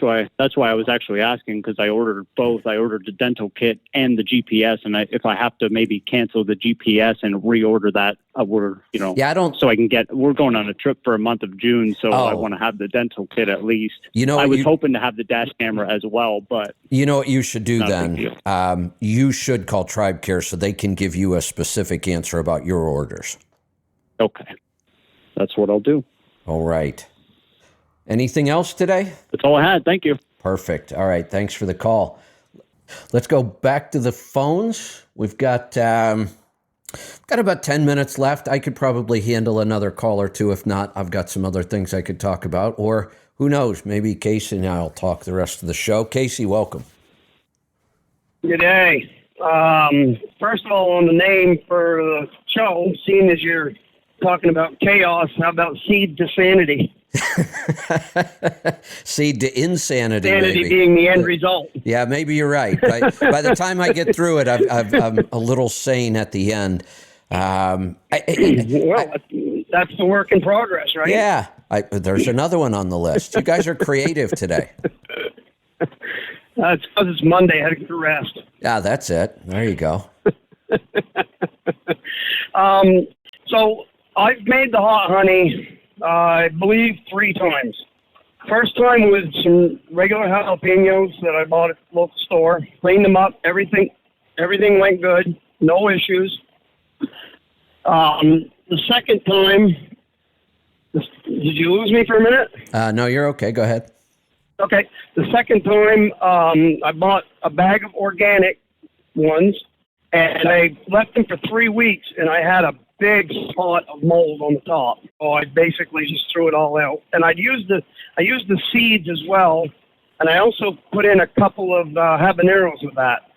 why I was actually asking, because I ordered both. I ordered the dental kit and the GPS, and if I have to maybe cancel the GPS and reorder that, we're going on a trip for a month of June, so I want to have the dental kit at least. I was hoping to have the dash camera as well, but you know what you should do then? You should call Tribe Care so they can give you a specific answer about your orders. Okay, that's what I'll do. All right. Anything else today? That's all I had. Thank you. Perfect. All right. Thanks for the call. Let's go back to the phones. We've got about 10 minutes left. I could probably handle another call or two. If not, I've got some other things I could talk about. Or who knows, maybe Casey and I will talk the rest of the show. Casey, welcome. Good day. First of all, on the name for the show, seeing as you're talking about chaos, how about Seed to Sanity? Seed to insanity. Sanity maybe. Being the end result. Yeah, maybe you're right. By the time I get through it, I'm a little sane at the end. That's the work in progress, right? Yeah. There's another one on the list. You guys are creative today. It's because it's Monday. I had to get rest. Yeah, that's it. There you go. So I've made the hot honey, I believe 3 times. First time with some regular jalapenos that I bought at the local store. Cleaned them up. Everything went good. No issues. The second time, did you lose me for a minute? No, you're okay. Go ahead. Okay. The second time, I bought a bag of organic ones, and I left them for 3 weeks, and I had a big spot of mold on the top. So I basically just threw it all out. And I used the seeds as well, and I also put in a couple of habaneros with that.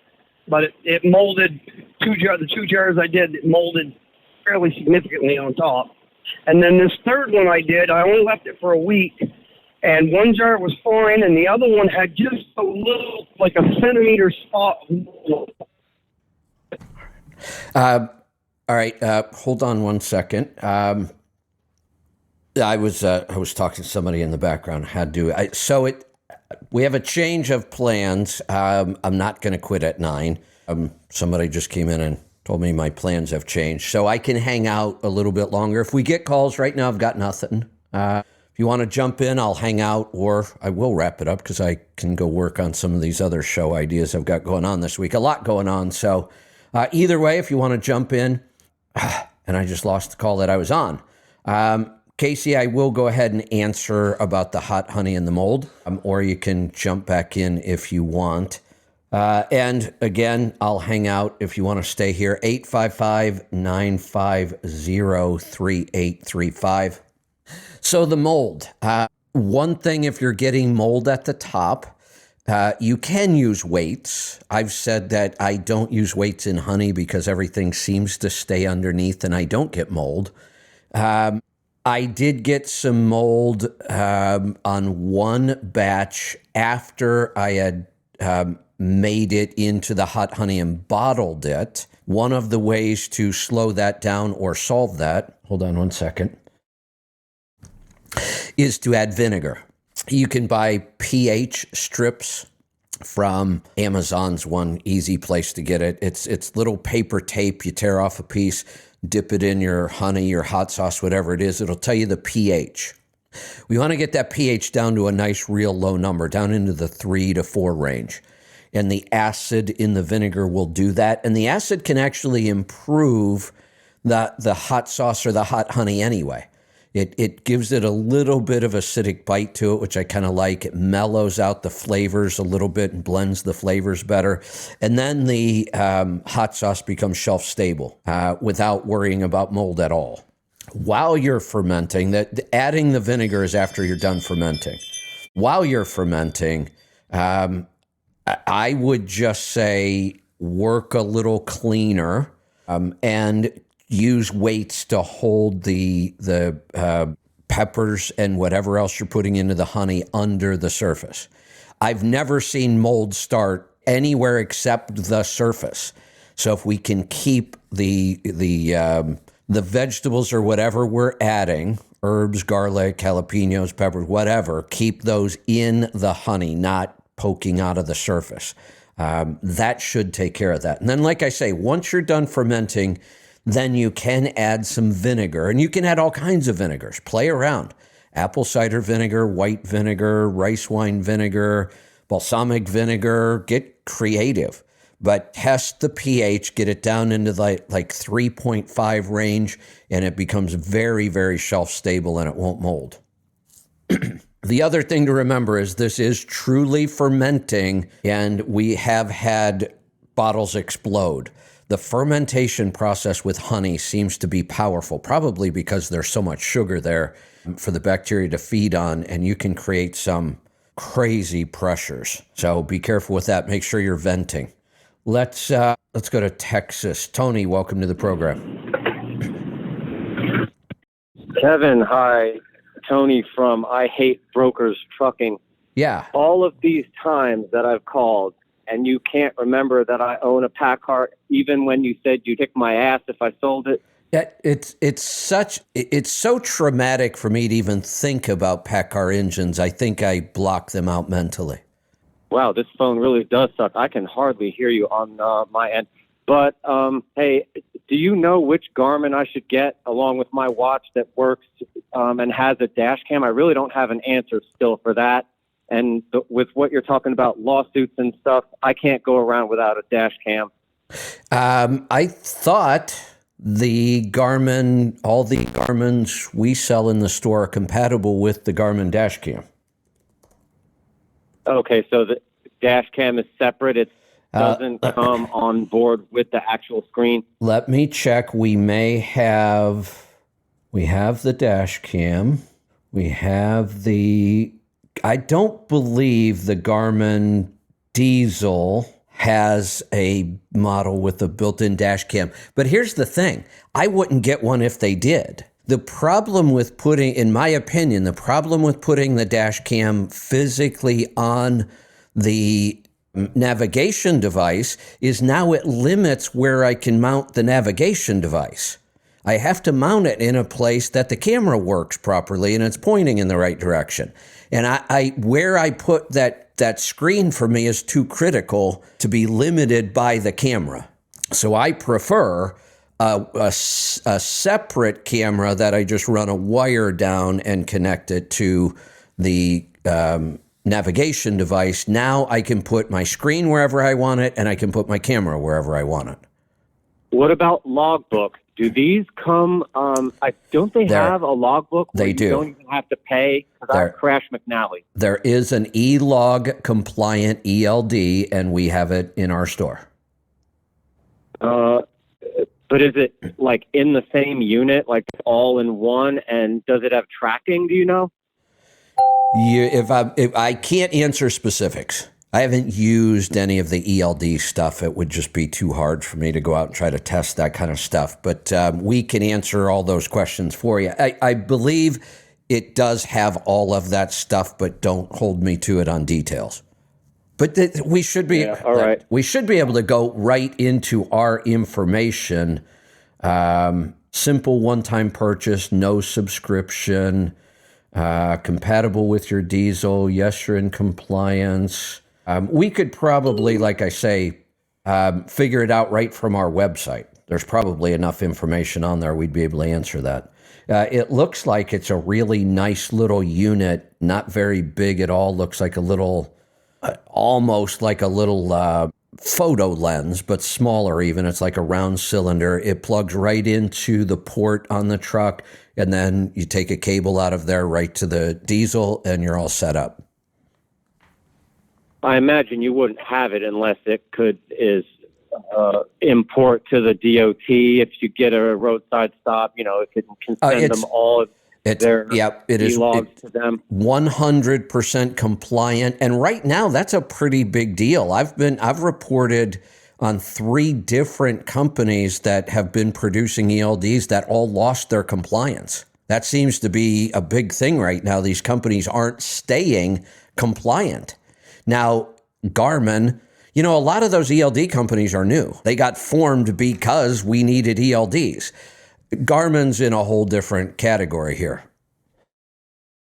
But it molded the 2 jars I did, it molded fairly significantly on top. And then this third one I did, I only left it for a week, and 1 jar was fine, and the other one had just a little, like a centimeter spot of mold. All right, hold on one second. I was talking to somebody in the background. We have a change of plans. I'm not going to quit at 9. Somebody just came in and told me my plans have changed, so I can hang out a little bit longer. If we get calls right now, I've got nothing. If you want to jump in, I'll hang out, or I will wrap it up because I can go work on some of these other show ideas I've got going on this week. A lot going on. So either way, if you want to jump in, and I just lost the call that I was on. Casey, I will go ahead and answer about the hot honey and the mold, or you can jump back in if you want. And again, I'll hang out if you want to stay here. 855-950-3835. So the mold. One thing, if you're getting mold at the top, you can use weights. I've said that I don't use weights in honey because everything seems to stay underneath and I don't get mold. I did get some mold on one batch after I had made it into the hot honey and bottled it. One of the ways to slow that down or solve that, hold on one second, is to add vinegar. You can buy pH strips from Amazon's one easy place to get it. It's little paper tape. You tear off a piece, dip it in your honey, your hot sauce, whatever it is. It'll tell you the pH. We want to get that pH down to a nice real low number, down into the 3 to 4 range. And the acid in the vinegar will do that. And the acid can actually improve the hot sauce or the hot honey anyway. It gives it a little bit of acidic bite to it, which I kind of like. It mellows out the flavors a little bit and blends the flavors better. And then the hot sauce becomes shelf stable without worrying about mold at all. While you're fermenting, adding the vinegar is after you're done fermenting. While you're fermenting, I would just say work a little cleaner and use weights to hold the peppers and whatever else you're putting into the honey under the surface. I've never seen mold start anywhere except the surface. So if we can keep the vegetables or whatever we're adding, herbs, garlic, jalapenos, peppers, whatever, keep those in the honey, not poking out of the surface. That should take care of that. And then, like I say, once you're done fermenting, then you can add some vinegar, and you can add all kinds of vinegars. Play around. Apple cider vinegar, white vinegar, rice wine vinegar, balsamic vinegar. Get creative, but test the pH, get it down into like 3.5 range, and it becomes very, very shelf stable and it won't mold. The other thing to remember is this is truly fermenting, and we have had bottles explode. The fermentation process with honey seems to be powerful, probably because there's so much sugar there for the bacteria to feed on, and you can create some crazy pressures. So be careful with that. Make sure you're venting. Let's go to Texas. Tony, welcome to the program. Kevin, hi. Tony from I Hate Brokers Trucking. Yeah. All of these times that I've called, and you can't remember that I own a Packard, even when you said you'd kick my ass if I sold it. Yeah, it's so traumatic for me to even think about Packard engines. I think I block them out mentally. Wow, this phone really does suck. I can hardly hear you on my end. But, hey, do you know which Garmin I should get along with my watch that works and has a dash cam? I really don't have an answer still for that. And with what you're talking about, lawsuits and stuff, I can't go around without a dash cam. I thought all the Garmins we sell in the store are compatible with the Garmin dash cam. Okay, so the dash cam is separate. It doesn't come on board with the actual screen. Let me check. We have the dash cam. I don't believe the Garmin Diesel has a model with a built-in dash cam. But here's the thing. I wouldn't get one if they did. The problem with in my opinion, the dash cam physically on the navigation device is now it limits where I can mount the navigation device. I have to mount it in a place that the camera works properly and it's pointing in the right direction. And I where I put that screen for me is too critical to be limited by the camera. So I prefer a separate camera that I just run a wire down and connect it to the navigation device. Now I can put my screen wherever I want it, and I can put my camera wherever I want it. What about logbook? Do these come? Don't they have a logbook? Where They do. You don't even have to pay. Because I'm Crash McNally. There is an E-log compliant ELD, and we have it in our store. But is it like in the same unit, like all in one? And does it have tracking? Do you know? If I can't answer specifics. I haven't used any of the ELD stuff. It would just be too hard for me to go out and try to test that kind of stuff. But we can answer all those questions for you. I believe it does have all of that stuff, but don't hold me to it on details. But we should be all right. We should be able to go right into our information. Simple one-time purchase, no subscription, compatible with your diesel. Yes, you're in compliance. We could probably, like I say, figure it out right from our website. There's probably enough information on there we'd be able to answer that. It looks like it's a really nice little unit, not very big at all. Looks like a little, almost like a little photo lens, but smaller even. It's like a round cylinder. It plugs right into the port on the truck, and then you take a cable out of there right to the diesel, and you're all set up. I imagine you wouldn't have it unless it import to the DOT. If you get a roadside stop, it can send them all their logs to them. 100% compliant, and right now that's a pretty big deal. I've reported on 3 different companies that have been producing ELDs that all lost their compliance. That seems to be a big thing right now. These companies aren't staying compliant. Now, Garmin, a lot of those ELD companies are new. They got formed because we needed ELDs. Garmin's in a whole different category here.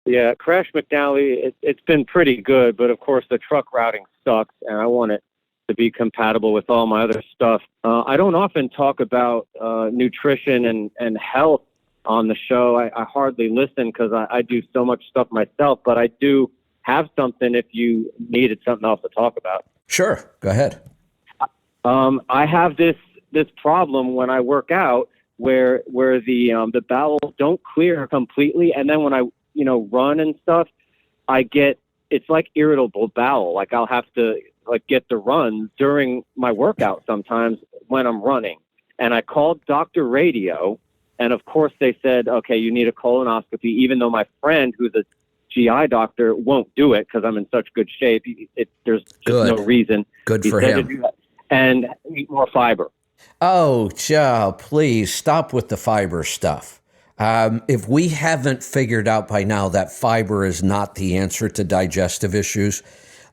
Yeah, Crash McNally, it's been pretty good, but of course the truck routing sucks, and I want it to be compatible with all my other stuff. I don't often talk about nutrition and health on the show. I hardly listen because I do so much stuff myself, but I do have something if you needed something else to talk about. Sure, go ahead. I have this problem when I work out where the bowels don't clear completely, and then when I run and stuff, it's like irritable bowel. Like I'll have to get the runs during my workout sometimes when I'm running. And I called Dr. Radio, and of course they said, okay, you need a colonoscopy, even though my friend who's a GI doctor won't do it because I'm in such good shape. There's just no reason. Good for him. To do that. And eat more fiber. Oh, Joe, please stop with the fiber stuff. If we haven't figured out by now that fiber is not the answer to digestive issues,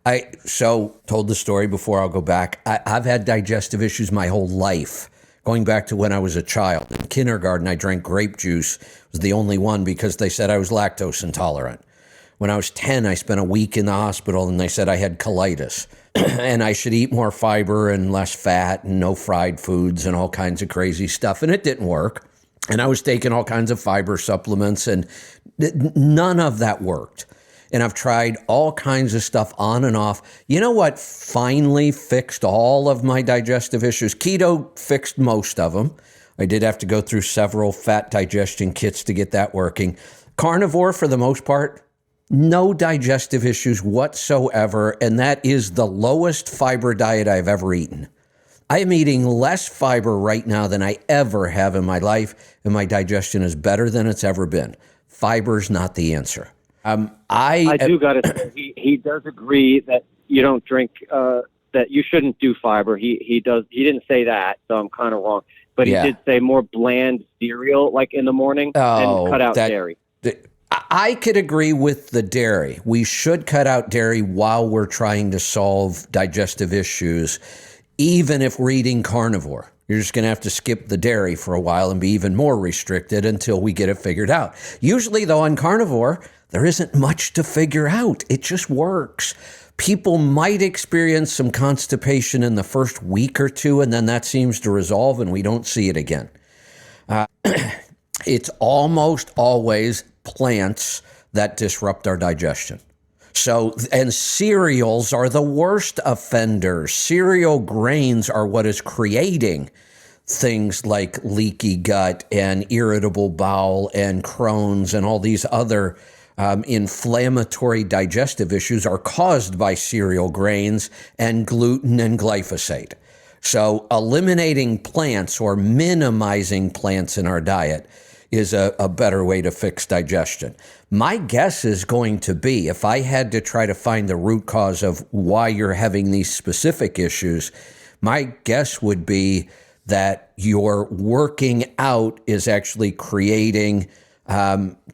told the story before, I'll go back. I've had digestive issues my whole life, going back to when I was a child. In kindergarten, I drank grape juice. It was the only one because they said I was lactose intolerant. When I was 10, I spent a week in the hospital, and they said I had colitis and I should eat more fiber and less fat and no fried foods and all kinds of crazy stuff. And it didn't work. And I was taking all kinds of fiber supplements, and none of that worked. And I've tried all kinds of stuff on and off. You know what finally fixed all of my digestive issues? Keto fixed most of them. I did have to go through several fat digestion kits to get that working. Carnivore, for the most part, no digestive issues whatsoever, and that is the lowest fiber diet I've ever eaten. I am eating less fiber right now than I ever have in my life, and my digestion is better than it's ever been. Fiber's not the answer. I do got to say, he does agree that you don't drink, that you shouldn't do fiber. He didn't say that, so I'm kind of wrong. But he did say more bland cereal, like in the morning, and cut out dairy. I could agree with the dairy. We should cut out dairy while we're trying to solve digestive issues, even if we're eating carnivore. You're just going to have to skip the dairy for a while and be even more restricted until we get it figured out. Usually, though, on carnivore, there isn't much to figure out. It just works. People might experience some constipation in the first week or two, and then that seems to resolve and we don't see it again. It's almost always plants that disrupt our digestion. So, and cereals are the worst offenders. Cereal grains are what is creating things like leaky gut and irritable bowel and Crohn's and all these other inflammatory digestive issues are caused by cereal grains and gluten and glyphosate. So eliminating plants or minimizing plants in our diet is a better way to fix digestion. My guess is going to be, if I had to try to find the root cause of why you're having these specific issues, my guess would be that your working out is actually creating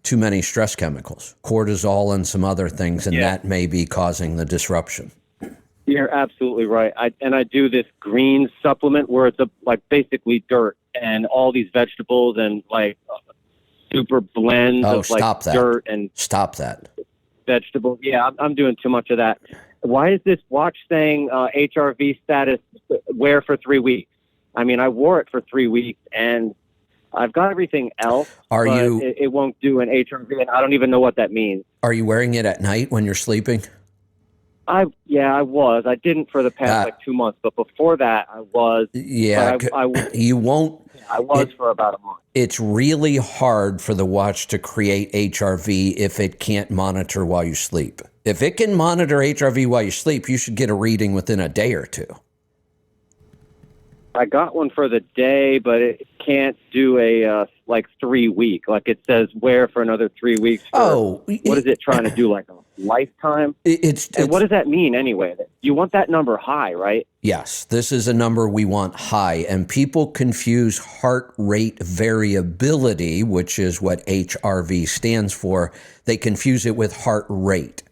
too many stress chemicals, cortisol and some other things, and that may be causing the disruption. You're absolutely right. I do this green supplement where it's like basically dirt and all these vegetables and like super blends of like dirt and stop that vegetables. Yeah, I'm doing too much of that. Why is this watch saying HRV status wear for 3 weeks? I mean, I wore it for 3 weeks and I've got everything else. It won't do an HRV, and I don't even know what that means. Are you wearing it at night when you're sleeping? I was. I didn't for the past 2 months, but before that, I was. Yeah, you won't. I was for about a month. It's really hard for the watch to create HRV if it can't monitor while you sleep. If it can monitor HRV while you sleep, you should get a reading within a day or two. I got one for the day, but it can't do a 3 week. Like it says, wear for another 3 weeks. What is it trying to do? Like a lifetime? And what does that mean anyway? You want that number high, right? Yes, this is a number we want high, and people confuse heart rate variability, which is what HRV stands for. They confuse it with heart rate.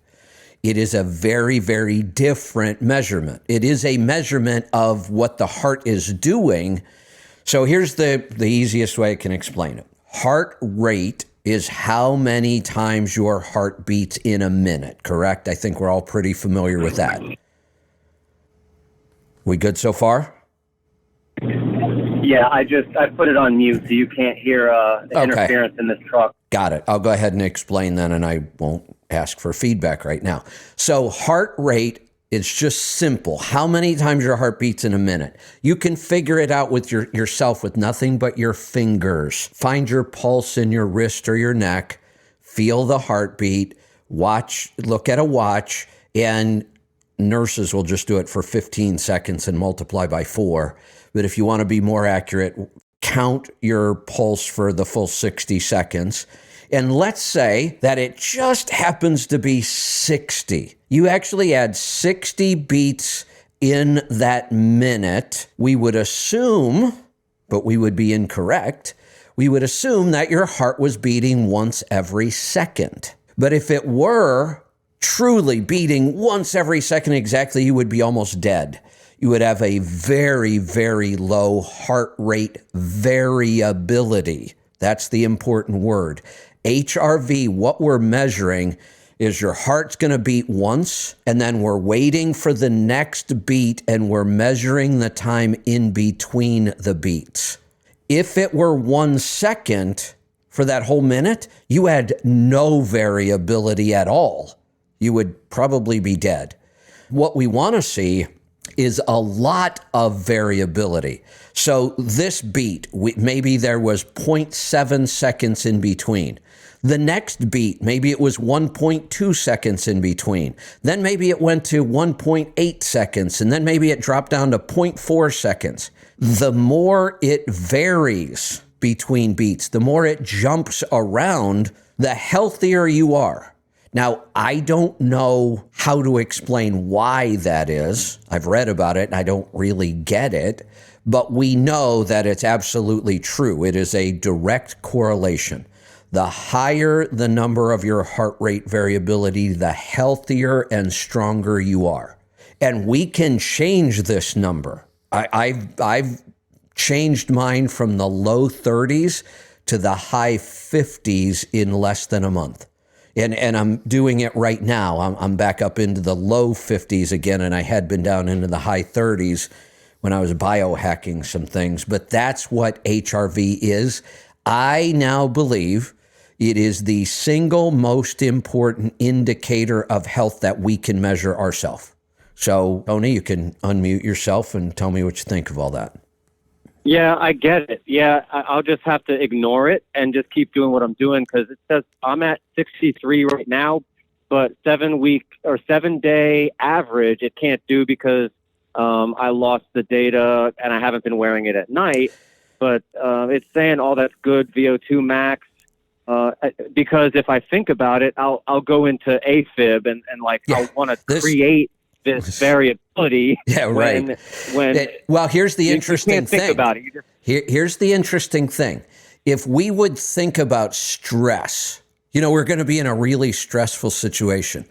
It is a very, very different measurement. It is a measurement of what the heart is doing. So here's the easiest way I can explain it. Heart rate is how many times your heart beats in a minute, correct? I think we're all pretty familiar with that. We good so far? Yeah, I put it on mute so you can't hear the interference in this truck. Got it. I'll go ahead and explain then, and I won't ask for feedback right now. So heart rate is just simple. How many times your heart beats in a minute? You can figure it out with yourself with nothing but your fingers. Find your pulse in your wrist or your neck. Feel the heartbeat. Look at a watch, and nurses will just do it for 15 seconds and multiply by 4. But if you want to be more accurate, count your pulse for the full 60 seconds. And let's say that it just happens to be 60. You actually add 60 beats in that minute. We would assume, but we would be incorrect, we would assume that your heart was beating once every second. But if it were truly beating once every second exactly, you would be almost dead. You would have a very, very low heart rate variability. That's the important word. HRV, what we're measuring is your heart's going to beat once, and then we're waiting for the next beat, and we're measuring the time in between the beats. If it were 1 second for that whole minute, you had no variability at all. You would probably be dead. What we want to see is a lot of variability. So this beat, maybe there was 0.7 seconds in between. The next beat, maybe it was 1.2 seconds in between. Then maybe it went to 1.8 seconds, and then maybe it dropped down to 0.4 seconds. The more it varies between beats, the more it jumps around, the healthier you are. Now, I don't know how to explain why that is. I've read about it and I don't really get it, but we know that it's absolutely true. It is a direct correlation. The higher the number of your heart rate variability, the healthier and stronger you are. And we can change this number. I've changed mine from the low 30s to the high 50s in less than a month. And I'm doing it right now. I'm back up into the low 50s again, and I had been down into the high 30s when I was biohacking some things. But that's what HRV is. I now believe it is the single most important indicator of health that we can measure ourselves. So, Tony, you can unmute yourself and tell me what you think of all that. Yeah, I get it. Yeah, I'll just have to ignore it and just keep doing what I'm doing, because it says I'm at 63 right now, but 7-day average it can't do because I lost the data and I haven't been wearing it at night. But it's saying all that's good, VO2 max. Because if I think about it, I'll go into AFib and I want to create this variability. Yeah, right. Well, here's the interesting thing. Think about it. Here's the interesting thing. If we would think about stress, we're going to be in a really stressful situation.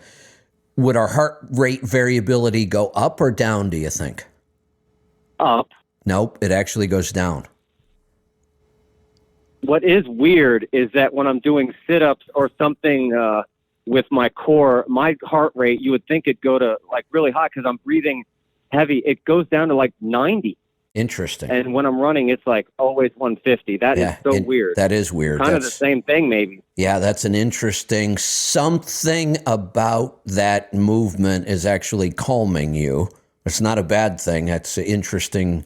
Would our heart rate variability go up or down, do you think? Up. Nope, it actually goes down. What is weird is that when I'm doing sit-ups or something with my core, my heart rate, you would think it'd go to really high because I'm breathing heavy. It goes down to 90. Interesting. And when I'm running, it's always 150. That is so weird. That is weird. Kind of the same thing, maybe. Yeah, that's an interesting something about that movement is actually calming you. It's not a bad thing. That's an interesting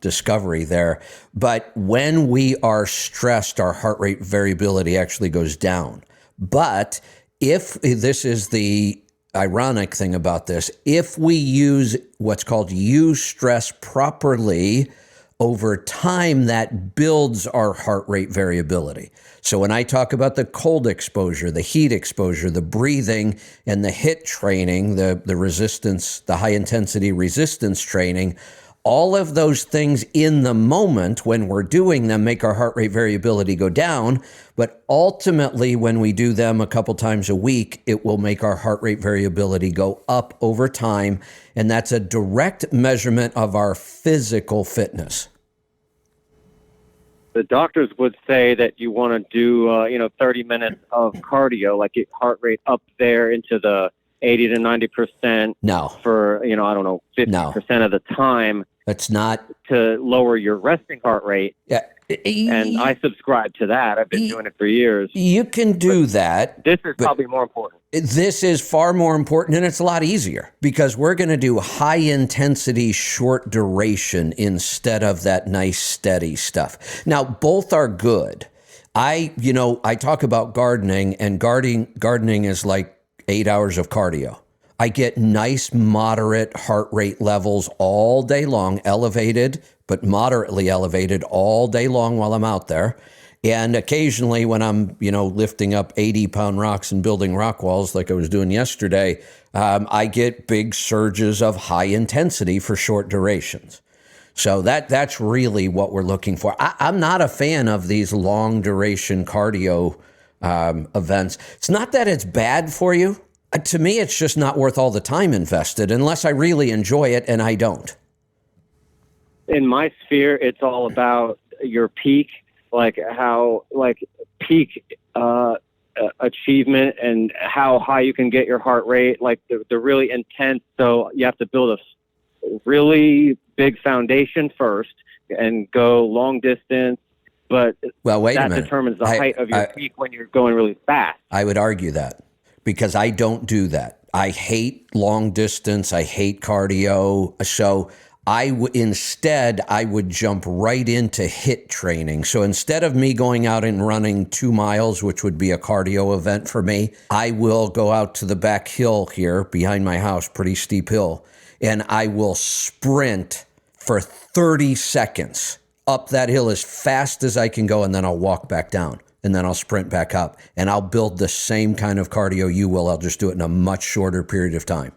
discovery there. But when we are stressed, our heart rate variability actually goes down. But if this is the ironic thing about this, if we use what's called eustress properly over time, that builds our heart rate variability. So when I talk about the cold exposure, the heat exposure, the breathing, and the HIIT training, the resistance, the high intensity resistance training, all of those things in the moment when we're doing them make our heart rate variability go down. But ultimately, when we do them a couple times a week, it will make our heart rate variability go up over time. And that's a direct measurement of our physical fitness. The doctors would say that you want to do, 30 minutes of cardio, get heart rate up there into the 80 to 90%. No. For, 50% of the time. That's not to lower your resting heart rate. Yeah. And I subscribe to that. I've been doing it for years. You can do that. This is probably more important. This is far more important, and it's a lot easier because we're going to do high intensity, short duration instead of that nice steady stuff. Now, both are good. I talk about gardening, and gardening is like 8 hours of cardio. I get nice, moderate heart rate levels all day long, elevated, but moderately elevated all day long while I'm out there. And occasionally when I'm, lifting up 80-pound rocks and building rock walls like I was doing yesterday, I get big surges of high intensity for short durations. So that's really what we're looking for. I'm not a fan of these long duration cardio events. It's not that it's bad for you. To me, it's just not worth all the time invested unless I really enjoy it, and I don't. In my sphere, it's all about your peak, peak achievement and how high you can get your heart rate, the really intense. So you have to build a really big foundation first and go long distance. But wait that a minute. Determines the height of your peak when you're going really fast. I would argue that. Because I don't do that. I hate long distance. I hate cardio. So instead, I would jump right into HIIT training. So instead of me going out and running 2 miles, which would be a cardio event for me, I will go out to the back hill here behind my house, pretty steep hill, and I will sprint for 30 seconds up that hill as fast as I can go, and then I'll walk back down. And then I'll sprint back up, and I'll build the same kind of cardio you will. I'll just do it in a much shorter period of time.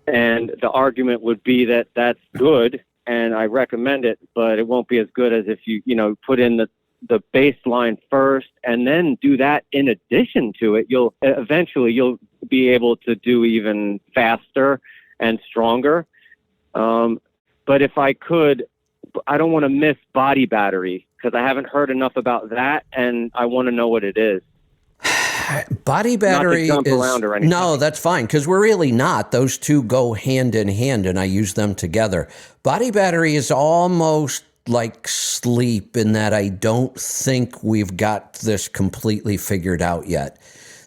And the argument would be that that's good, and I recommend it, but it won't be as good as if you put in the the baseline first and then do that in addition to it, you'll be able to do even faster and stronger. But if I could, I don't want to miss body battery because I haven't heard enough about that, and I want to know what it is. Body battery not to jump around or anything. No, that's fine, because we're really not. Those two go hand in hand, and I use them together. Body battery is almost like sleep in that I don't think we've got this completely figured out yet.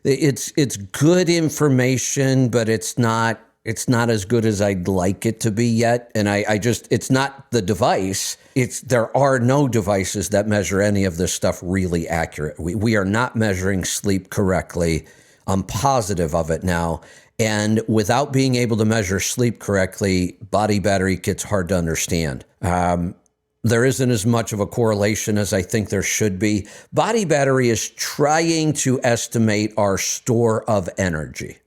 It's good information, but it's not as good as I'd like it to be yet. And I just, it's not the device. There are no devices that measure any of this stuff really accurate. We are not measuring sleep correctly. I'm positive of it now. And without being able to measure sleep correctly, body battery gets hard to understand. There isn't as much of a correlation as I think there should be. Body battery is trying to estimate our store of energy.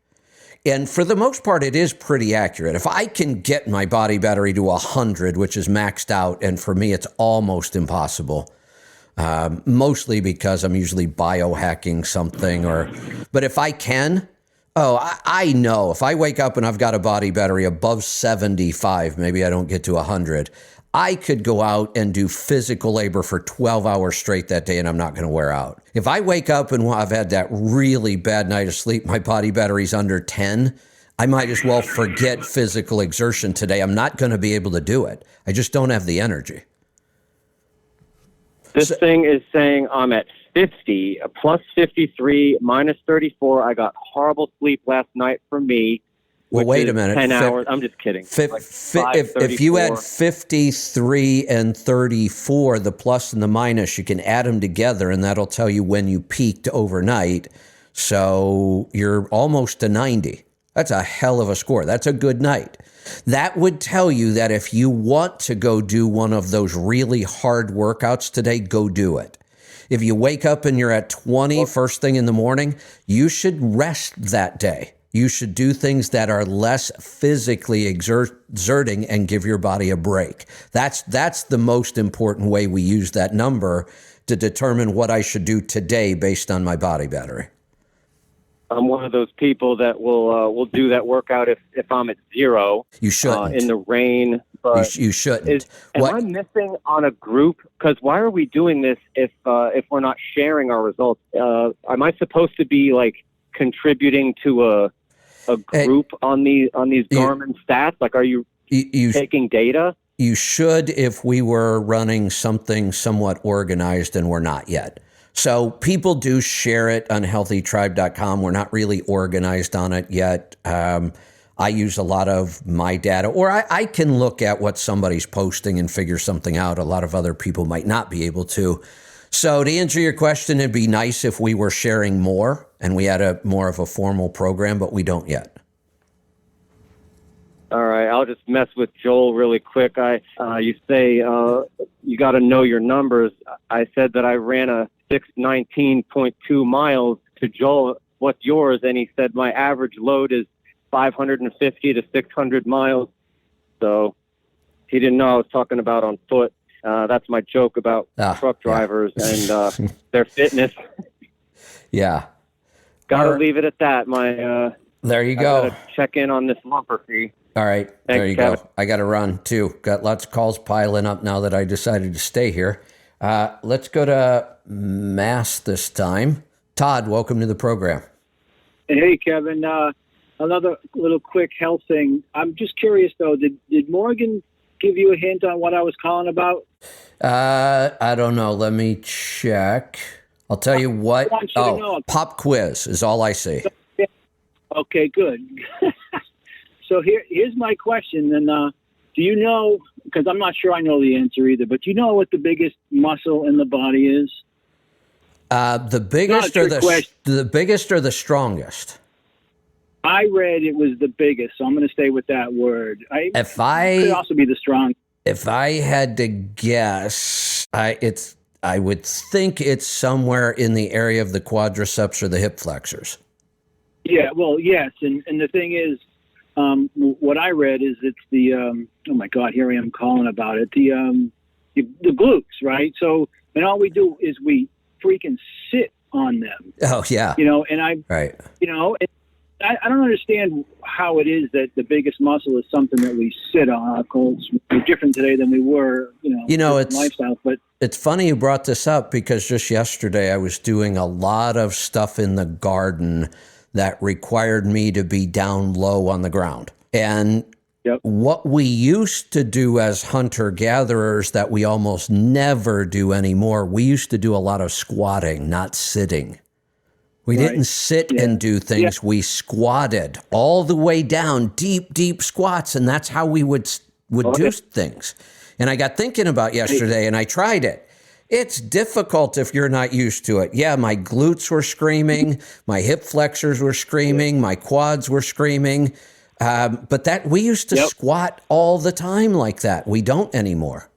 And for the most part, it is pretty accurate. If I can get my body battery to 100, which is maxed out, and for me, it's almost impossible, mostly because I'm usually biohacking something. But if I can, I know if I wake up and I've got a body battery above 75, maybe I don't get to 100, I could go out and do physical labor for 12 hours straight that day and I'm not going to wear out. If I wake up and I've had that really bad night of sleep, my body battery's under 10, I might as well forget physical exertion today. I'm not going to be able to do it. I just don't have the energy. This thing is saying I'm at 50, plus 53, minus 34. I got horrible sleep last night for me. Well, wait a minute. 10 hours. I'm just kidding. If you had 53 and 34, the plus and the minus, you can add them together, and that'll tell you when you peaked overnight. So you're almost to 90. That's a hell of a score. That's a good night. That would tell you that if you want to go do one of those really hard workouts today, go do it. If you wake up and you're at 20 first thing in the morning, you should rest that day. You should do things that are less physically exerting and give your body a break. That's the most important way we use that number to determine what I should do today based on my body battery. I'm one of those people that will do that workout if I'm at 0. You shouldn't. In the rain. But you shouldn't. Am I missing on a group? Because why are we doing this if we're not sharing our results? Am I supposed to be like contributing to a group on these Garmin stats? Like, are you taking data? You should if we were running something somewhat organized, and we're not yet. So people do share it on healthytribe.com. We're not really organized on it yet. I use a lot of my data, or I can look at what somebody's posting and figure something out. A lot of other people might not be able to. So to answer your question, it'd be nice if we were sharing more and we had more of a formal program, but we don't yet. All right, I'll just mess with Joel really quick. You say you got to know your numbers. I said that I ran a 619.2 miles to Joel. What's yours? And he said my average load is 550 to 600 miles. So he didn't know I was talking about on foot. That's my joke about truck drivers and their fitness. Yeah. Gotta leave it at that. There you go. I gotta check in on this lumper fee. All right. Thanks, there you Kevin. go. I got to run too. Got lots of calls piling up now that I decided to stay here. Let's go to Mass this time. Todd, welcome to the program. Hey, Kevin. Another little quick health thing. I'm just curious, though. Did Morgan give you a hint on what I was calling about? I don't know. Let me check. I'll tell you what. Pop quiz is all I see. Okay, good. So here's my question. And do you know, because I'm not sure I know the answer either, but do you know what the biggest muscle in the body is? The biggest or the strongest? I read it was the biggest, so I'm going to stay with that word. It could also be the strong. If I had to guess, I would think it's somewhere in the area of the quadriceps or the hip flexors. Yeah, well, yes, and the thing is, what I read is it's the oh my God, here I am calling about it. the glutes, right? So, and all we do is we freaking sit on them, Oh, yeah. and Right. I don't understand how it is that the biggest muscle is something that we sit on. Of course, we're different today than we were, It's lifestyle, but it's funny you brought this up because just yesterday I was doing a lot of stuff in the garden that required me to be down low on the ground. And Yep. what we used to do as hunter-gatherers that we almost never do anymore, we used to do a lot of squatting, not sitting. We Right. didn't sit Yeah. and do things. We squatted all the way down, deep squats, and that's how we would do things. And I got thinking about yesterday, and I tried it. It's difficult if you're not used to it. Yeah, my glutes were screaming, my hip flexors were screaming, my quads were screaming. But that we used to squat all the time like that. We don't anymore.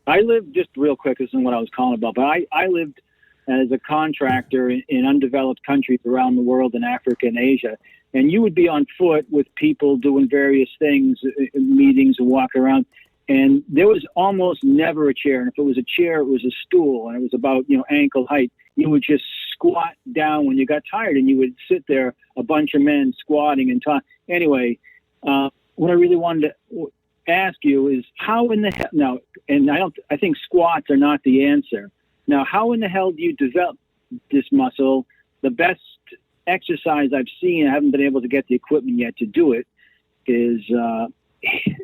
I lived, just real quick, this isn't what I was calling about, but I lived as a contractor in undeveloped countries around the world, in Africa and Asia. And you would be on foot with people doing various things, meetings and walking around. And there was almost never a chair. And if it was a chair, it was a stool, and it was about, ankle height. You would just squat down when you got tired, and you would sit there, a bunch of men squatting and talk. Anyway, what I really wanted to ask you is how in the hell now, and I think squats are not the answer. Now, how in the hell do you develop this muscle? The best exercise I've seen, I haven't been able to get the equipment yet to do it, is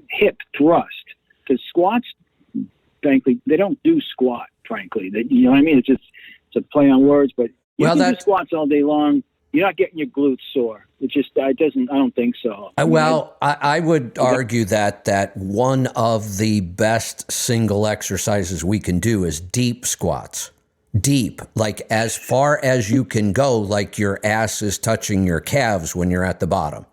hip thrust. Because squats, frankly, they don't do squat, frankly. You know what I mean? It's a play on words, but you can do squats all day long. You're not getting your glutes sore. I don't think so. I would argue that one of the best single exercises we can do is deep squats. Deep, like as far as you can go, like your ass is touching your calves when you're at the bottom.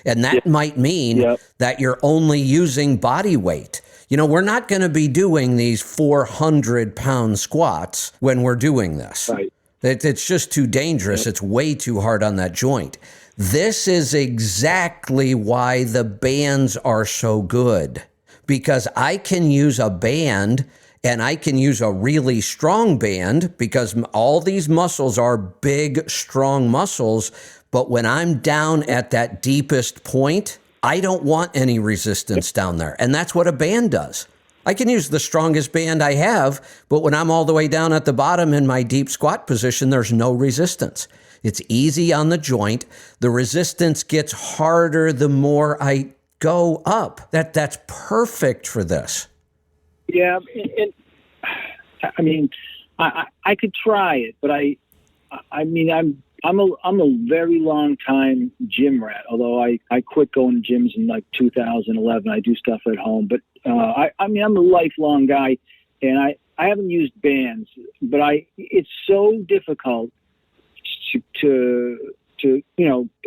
And that might mean that you're only using body weight. We're not going to be doing these 400-pound squats when we're doing this. Right. It's just too dangerous. It's way too hard on that joint. This is exactly why the bands are so good, because I can use a band and I can use a really strong band because all these muscles are big, strong muscles. But when I'm down at that deepest point, I don't want any resistance down there. And that's what a band does. I can use the strongest band I have, but when I'm all the way down at the bottom in my deep squat position, there's no resistance. It's easy on the joint. The resistance gets harder the more I go up. That's perfect for this. Yeah, I mean, I could try it, but I'm a very long time gym rat. Although I quit going to gyms in like 2011. I do stuff at home, but I'm a lifelong guy, and I haven't used bands, but it's so difficult to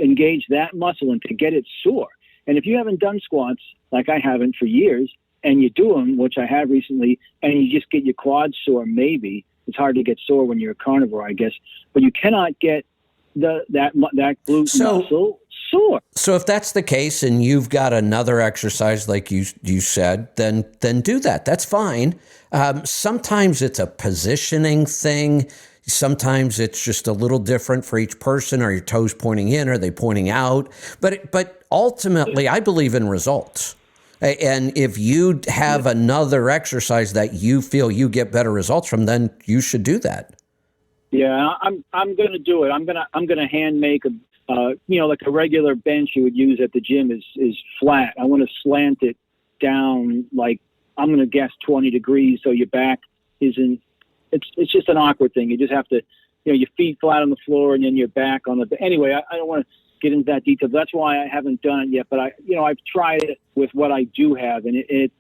engage that muscle and to get it sore. And if you haven't done squats like I haven't for years, and you do them, which I have recently, and you just get your quads sore, maybe it's hard to get sore when you're a carnivore, I guess, but you cannot get that glute muscle sore. So if that's the case and you've got another exercise like you said, then do that. That's fine. Sometimes it's a positioning thing. Sometimes it's just a little different for each person. Are your toes pointing in? Are they pointing out? But ultimately, I believe in results. And if you have another exercise that you feel you get better results from, then you should do that. Yeah, I'm going to do it. I'm going to hand make like a regular bench you would use at the gym is flat. I want to slant it down, like I'm going to guess 20 degrees, so your back isn't. It's just an awkward thing. You just have to, your feet flat on the floor and then your back on the. Anyway, I don't want to get into that detail. That's why I haven't done it yet. But I've tried it with what I do have, and it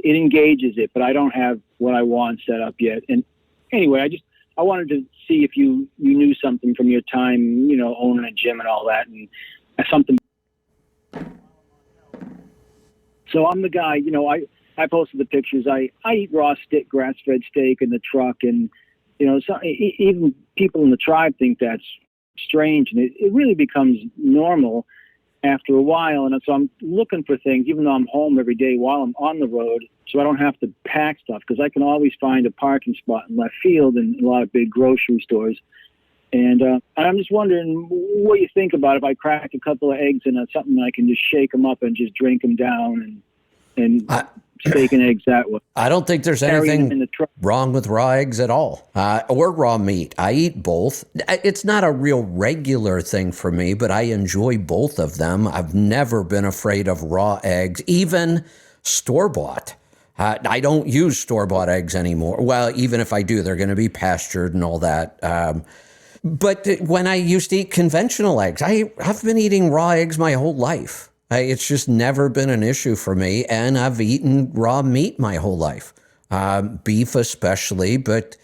engages it. But I don't have what I want set up yet. And anyway, I wanted to see if you knew something from your time, owning a gym and all that, and something. So I'm the guy, I posted the pictures. I eat raw steak, grass-fed steak in the truck, and even people in the tribe think that's strange, and it really becomes normal. after a while. And so I'm looking for things, even though I'm home every day while I'm on the road, so I don't have to pack stuff, because I can always find a parking spot in left field in a lot of big grocery stores. And I'm just wondering what you think about if I crack a couple of eggs in something I can just shake them up and just drink them down and steak and eggs that way. I don't think there's anything wrong with raw eggs at all, or raw meat. I eat both. It's not a real regular thing for me, but I enjoy both of them. I've never been afraid of raw eggs, even store-bought. I don't use store-bought eggs anymore. Well, even if I do, they're going to be pastured and all that. But when I used to eat conventional eggs, I've been eating raw eggs my whole life. It's just never been an issue for me, and I've eaten raw meat my whole life, beef especially, but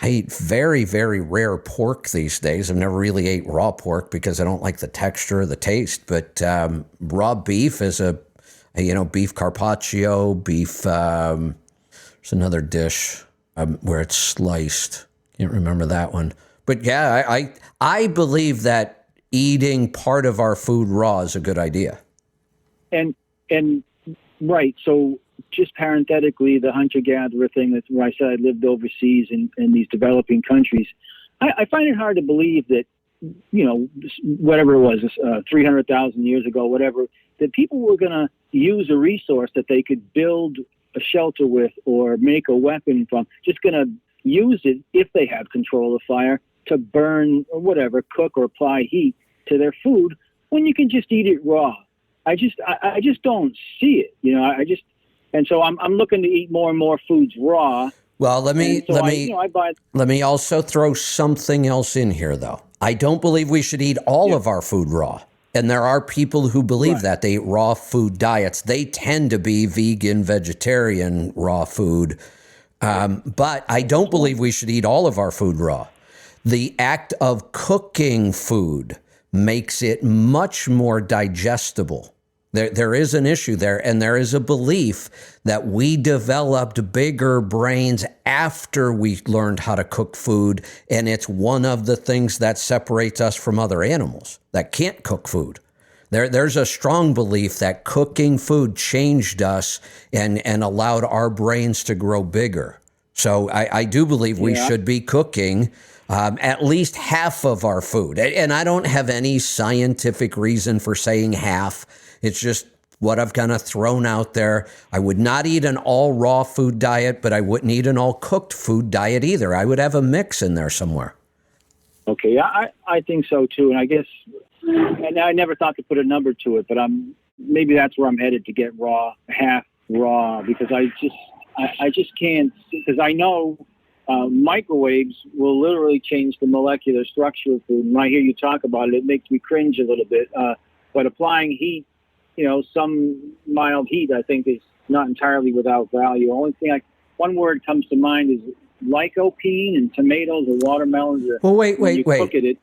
I eat very, very rare pork these days. I've never really ate raw pork because I don't like the texture or the taste, but raw beef is beef carpaccio, beef, there's another dish where it's sliced. Can't remember that one. But yeah, I believe that eating part of our food raw is a good idea. And right. So just parenthetically, the hunter-gatherer thing, that's where I said I lived overseas in these developing countries. I find it hard to believe that, whatever it was, 300,000 years ago, whatever, that people were going to use a resource that they could build a shelter with or make a weapon from, just going to use it, if they have control of fire, to burn or whatever, cook or apply heat to their food, when you can just eat it raw. I just don't see it. And so I'm looking to eat more and more foods raw. Well, let me also throw something else in here, though. I don't believe we should eat all of our food raw. And there are people who believe that they eat raw food diets. They tend to be vegan, vegetarian, raw food. But I don't believe we should eat all of our food raw. The act of cooking food makes it much more digestible. There is an issue there, and there is a belief that we developed bigger brains after we learned how to cook food, and it's one of the things that separates us from other animals that can't cook food. There's a strong belief that cooking food changed us and allowed our brains to grow bigger. So I do believe we should be cooking at least half of our food. And I don't have any scientific reason for saying half. It's just what I've kind of thrown out there. I would not eat an all raw food diet, but I wouldn't eat an all cooked food diet either. I would have a mix in there somewhere. Okay, I think so too. And I guess, and I never thought to put a number to it, but maybe that's where I'm headed, to get raw, half raw, because I just can't, because I know microwaves will literally change the molecular structure of food. And when I hear you talk about it, it makes me cringe a little bit. But applying heat, some mild heat, I think, is not entirely without value. Only thing, one word comes to mind is lycopene in tomatoes or watermelons. Well, wait. Cook it,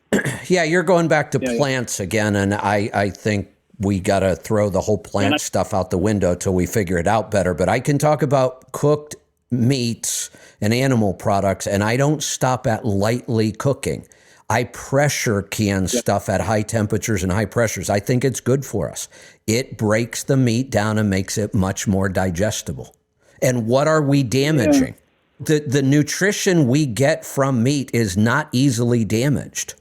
yeah, you're going back to plants again, and I think we got to throw the whole plant stuff out the window till we figure it out better. But I can talk about cooked meats and animal products, and I don't stop at lightly cooking. I pressure can stuff at high temperatures and high pressures. I think it's good for us. It breaks the meat down and makes it much more digestible. And what are we damaging? The nutrition we get from meat is not easily damaged.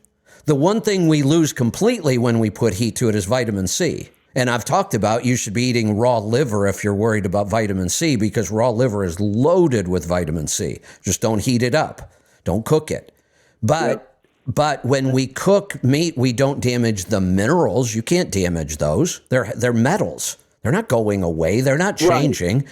The one thing we lose completely when we put heat to it is vitamin C. And I've talked about you should be eating raw liver if you're worried about vitamin C, because raw liver is loaded with vitamin C. Just don't heat it up. Don't cook it. But when we cook meat, we don't damage the minerals. You can't damage those. They're metals. They're not going away. They're not changing.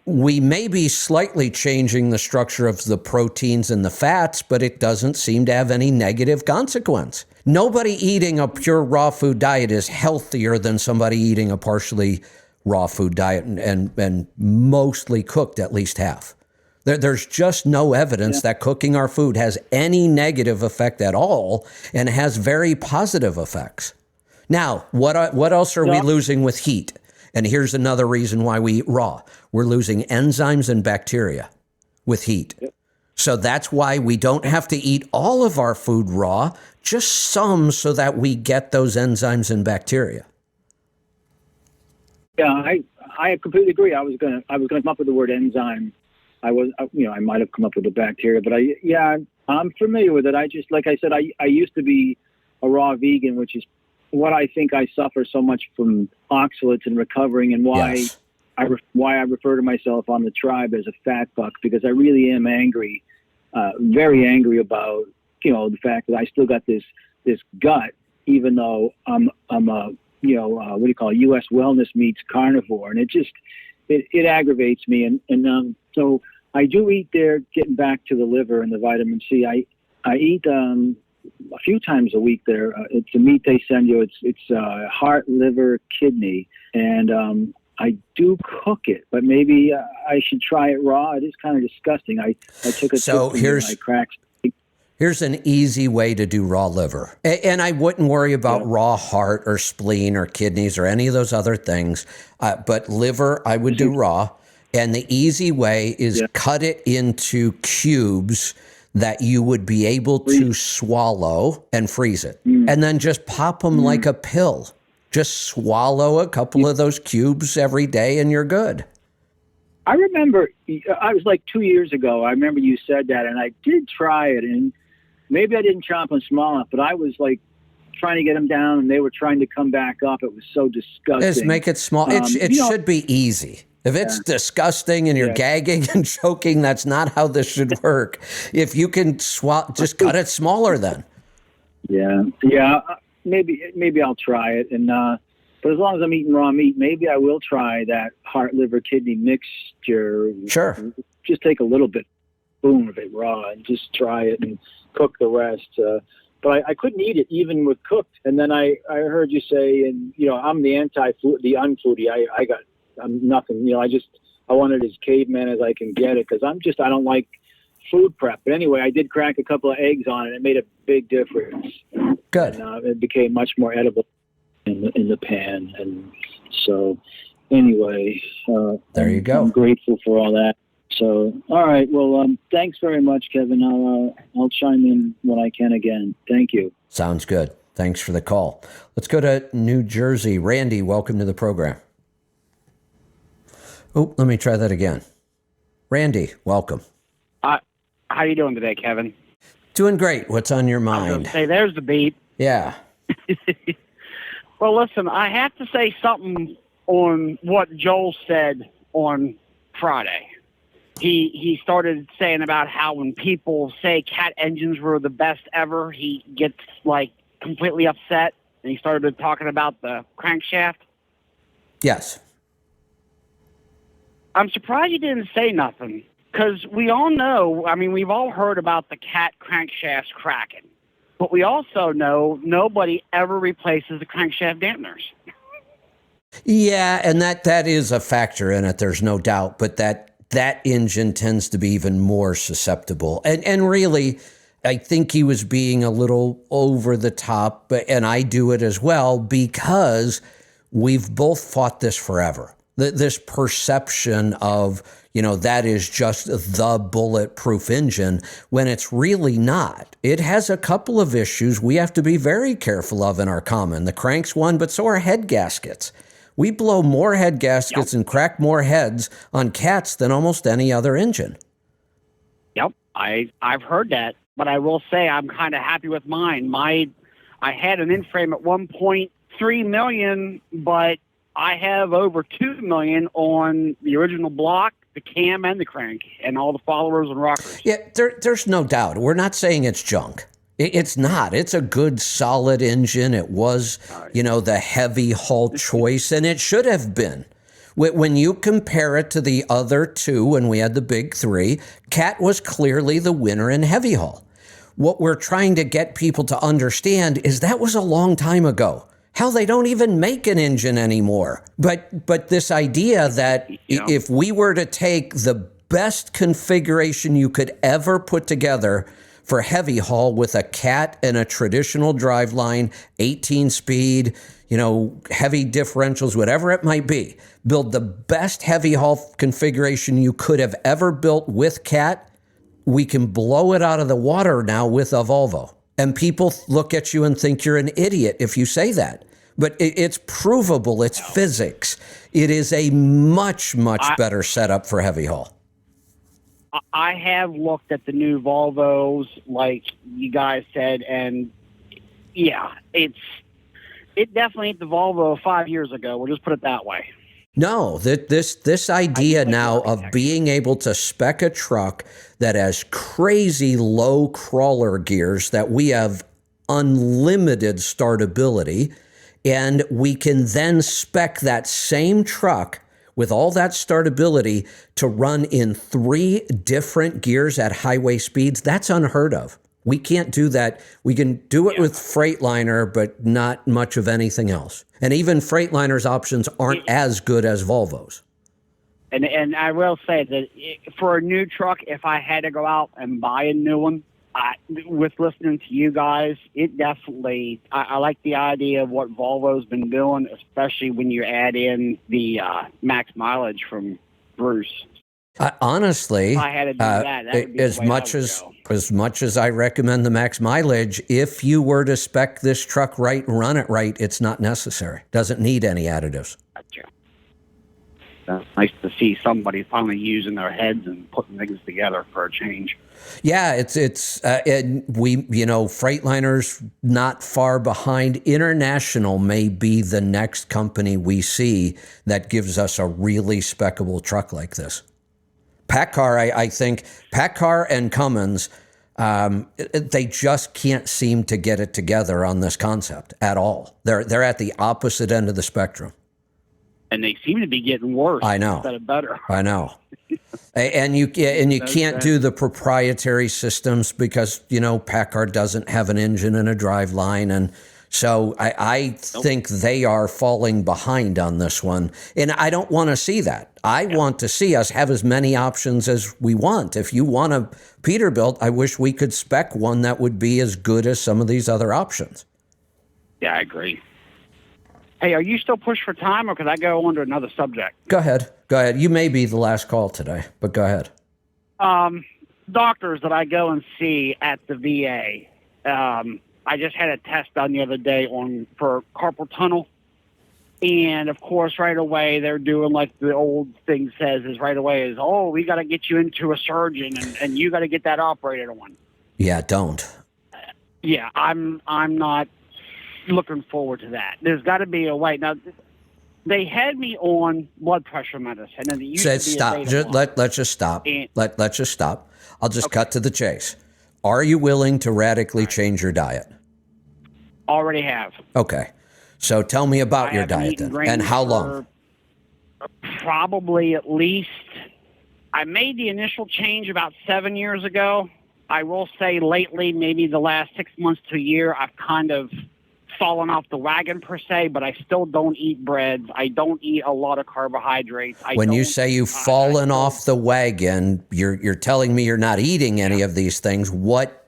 We may be slightly changing the structure of the proteins and the fats, but it doesn't seem to have any negative consequence. Nobody eating a pure raw food diet is healthier than somebody eating a partially raw food diet and mostly cooked at least half. There's just no evidence that cooking our food has any negative effect at all, and has very positive effects. Now, what else are we losing with heat? And here's another reason why we eat raw. We're losing enzymes and bacteria with heat. So that's why we don't have to eat all of our food raw, just some, so that we get those enzymes and bacteria. Yeah, I completely agree. I was gonna come up with the word enzyme. I might have come up with the bacteria, but I'm familiar with it. I just, like I said, I used to be a raw vegan, which is what I think I suffer so much from oxalates and recovering, and why Yes. why I refer to myself on the tribe as a fat fuck, because I really am angry, very angry about the fact that I still got this gut, even though I'm a what do you call it, U.S. Wellness Meats carnivore, and it aggravates me, and so I do eat there. Getting back to the liver and the vitamin C, I eat a few times a week there. It's a meat they send you. It's heart, liver, kidney, and I do cook it, but maybe I should try it raw. It is kind of disgusting. I took a So tip and I cracked. Here's an easy way to do raw liver. And I wouldn't worry about raw heart or spleen or kidneys or any of those other things. But liver, I would do raw. And the easy way is cut it into cubes that you would be able to swallow and freeze it. And then just pop them like a pill. Just swallow a couple of those cubes every day and you're good. I remember, I was like 2 years ago, I remember you said that, and I did try it, and maybe I didn't chop them small enough, but I was like trying to get them down, and they were trying to come back up. It was so disgusting. Just make it small. It should be easy. If it's disgusting and you're gagging and choking, that's not how this should work. If you can just cut it smaller then. Yeah. Maybe I'll try it, and but as long as I'm eating raw meat, maybe I will try that heart, liver, kidney mixture. Sure. Just take a little bit, boom, of it raw, and just try it and cook the rest. But I couldn't eat it even with cooked. And then I heard you say, and I'm the anti-food, the unfoodie. I'm nothing. I want it as caveman as I can get it, because I don't like food prep. But anyway, I did crack a couple of eggs on it. It made a big difference. Good. And, it became much more edible in the pan. And so anyway, there you go. I'm grateful for all that. So, all right. Well, thanks very much, Kevin. I'll chime in when I can again. Thank you. Sounds good. Thanks for the call. Let's go to New Jersey. Randy, welcome to the program. Oh, let me try that again. Randy, welcome. How you doing today, Kevin? Doing great. What's on your I was mind? gonna say, there's the beat. Yeah. Well, listen, I have to say something on what Joel said on Friday. He started saying about how when people say cat engines were the best ever, he gets like completely upset, and he started talking about the crankshaft. Yes. I'm surprised he didn't say nothing, because we all know, we've all heard about the cat crankshafts cracking, but we also know nobody ever replaces the crankshaft dampeners. Yeah, and that is a factor in it, there's no doubt, but that engine tends to be even more susceptible. And really, I think he was being a little over the top, and I do it as well, because we've both fought this forever. This perception of, that is just the bulletproof engine, when it's really not. It has a couple of issues we have to be very careful of in our common. The crank's one, but so are head gaskets. We blow more head gaskets and crack more heads on cats than almost any other engine. Yep, I've heard that, but I will say I'm kind of happy with mine. I had an in-frame at 1.3 million, but I have over 2 million on the original block, the cam, and the crank, and all the followers and rockers. Yeah, there's no doubt. We're not saying it's junk. It's not. It's a good, solid engine. It was, the heavy haul choice, and it should have been. When you compare it to the other two, when we had the big three, Cat was clearly the winner in heavy haul. What we're trying to get people to understand is that was a long time ago. Hell, they don't even make an engine anymore. But this idea that if we were to take the best configuration you could ever put together for heavy haul with a Cat and a traditional driveline, 18-speed, heavy differentials, whatever it might be, build the best heavy haul configuration you could have ever built with Cat, we can blow it out of the water now with a Volvo. And people look at you and think you're an idiot if you say that. But it's provable. It's physics. It is a much better setup for heavy haul. I have looked at the new Volvos, like you guys said, and yeah, it definitely ain't the Volvo 5 years ago. We'll just put it that way. No, this idea now of being able to spec a truck that has crazy low crawler gears, that we have unlimited startability, and we can then spec that same truck with all that startability to run in 3 different gears at highway speeds. That's unheard of. We can't do that. We can do it with Freightliner, but not much of anything else. And even Freightliner's options aren't as good as Volvo's. And I will say that for a new truck, if I had to go out and buy a new one, with listening to you guys, it definitely, I like the idea of what Volvo's been doing, especially when you add in the max mileage from Bruce. Honestly, if I had to do that would be as the way much as I recommend the max mileage, if you were to spec this truck right and run it right, it's not necessary. Doesn't need any additives. Gotcha. It's nice to see somebody finally using their heads and putting things together for a change. Yeah, and we, Freightliner's not far behind. International may be the next company we see that gives us a really speccable truck like this. PACCAR, I think, PACCAR and Cummins, they just can't seem to get it together on this concept at all. They're at the opposite end of the spectrum. And they seem to be getting worse. I know. Instead of better. I know. And you can't do the proprietary systems because, PACCAR doesn't have an engine and a driveline. And so I think they are falling behind on this one. And I don't want to see that. I want to see us have as many options as we want. If you want a Peterbilt, I wish we could spec one that would be as good as some of these other options. Yeah, I agree. Hey, are you still pushed for time, or could I go on to another subject? Go ahead. You may be the last call today, but go ahead. Doctors that I go and see at the VA, I just had a test done the other day for carpal tunnel. And, of course, right away, they're doing like the old thing says is right away is, we got to get you into a surgeon, and you got to get that operated on. Yeah, don't. Yeah, I'm not looking forward to that. There's got to be a way. Now, they had me on blood pressure medicine, and it used to be stop. Let's just stop. Let's just stop. I'll just cut to the chase. Are you willing to radically change your diet? Already have. Okay. So tell me about your diet then, and how long? Probably at least, I made the initial change about 7 years ago. I will say lately, maybe the last 6 months to a year, I've kind of fallen off the wagon per se, but I still don't eat breads. I don't eat a lot of carbohydrates. When you say you've fallen off the wagon, you're telling me you're not eating any of these things. What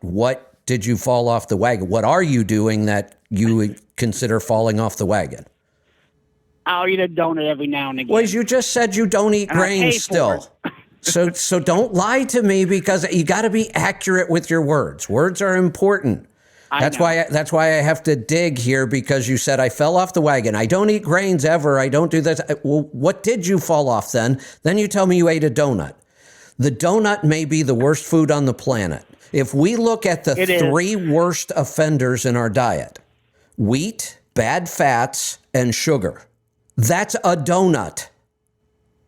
did you fall off the wagon? What are you doing that you would consider falling off the wagon? I'll eat a donut every now and again. Well, you just said you don't eat grains still. So don't lie to me, because you got to be accurate with your words. Words are important. That's why I have to dig here, because you said I fell off the wagon. I don't eat grains ever. I don't do this. Well, what did you fall off then? Then you tell me you ate a donut. The donut may be the worst food on the planet. If we look at the 3 worst offenders in our diet, wheat, bad fats, and sugar, that's a donut.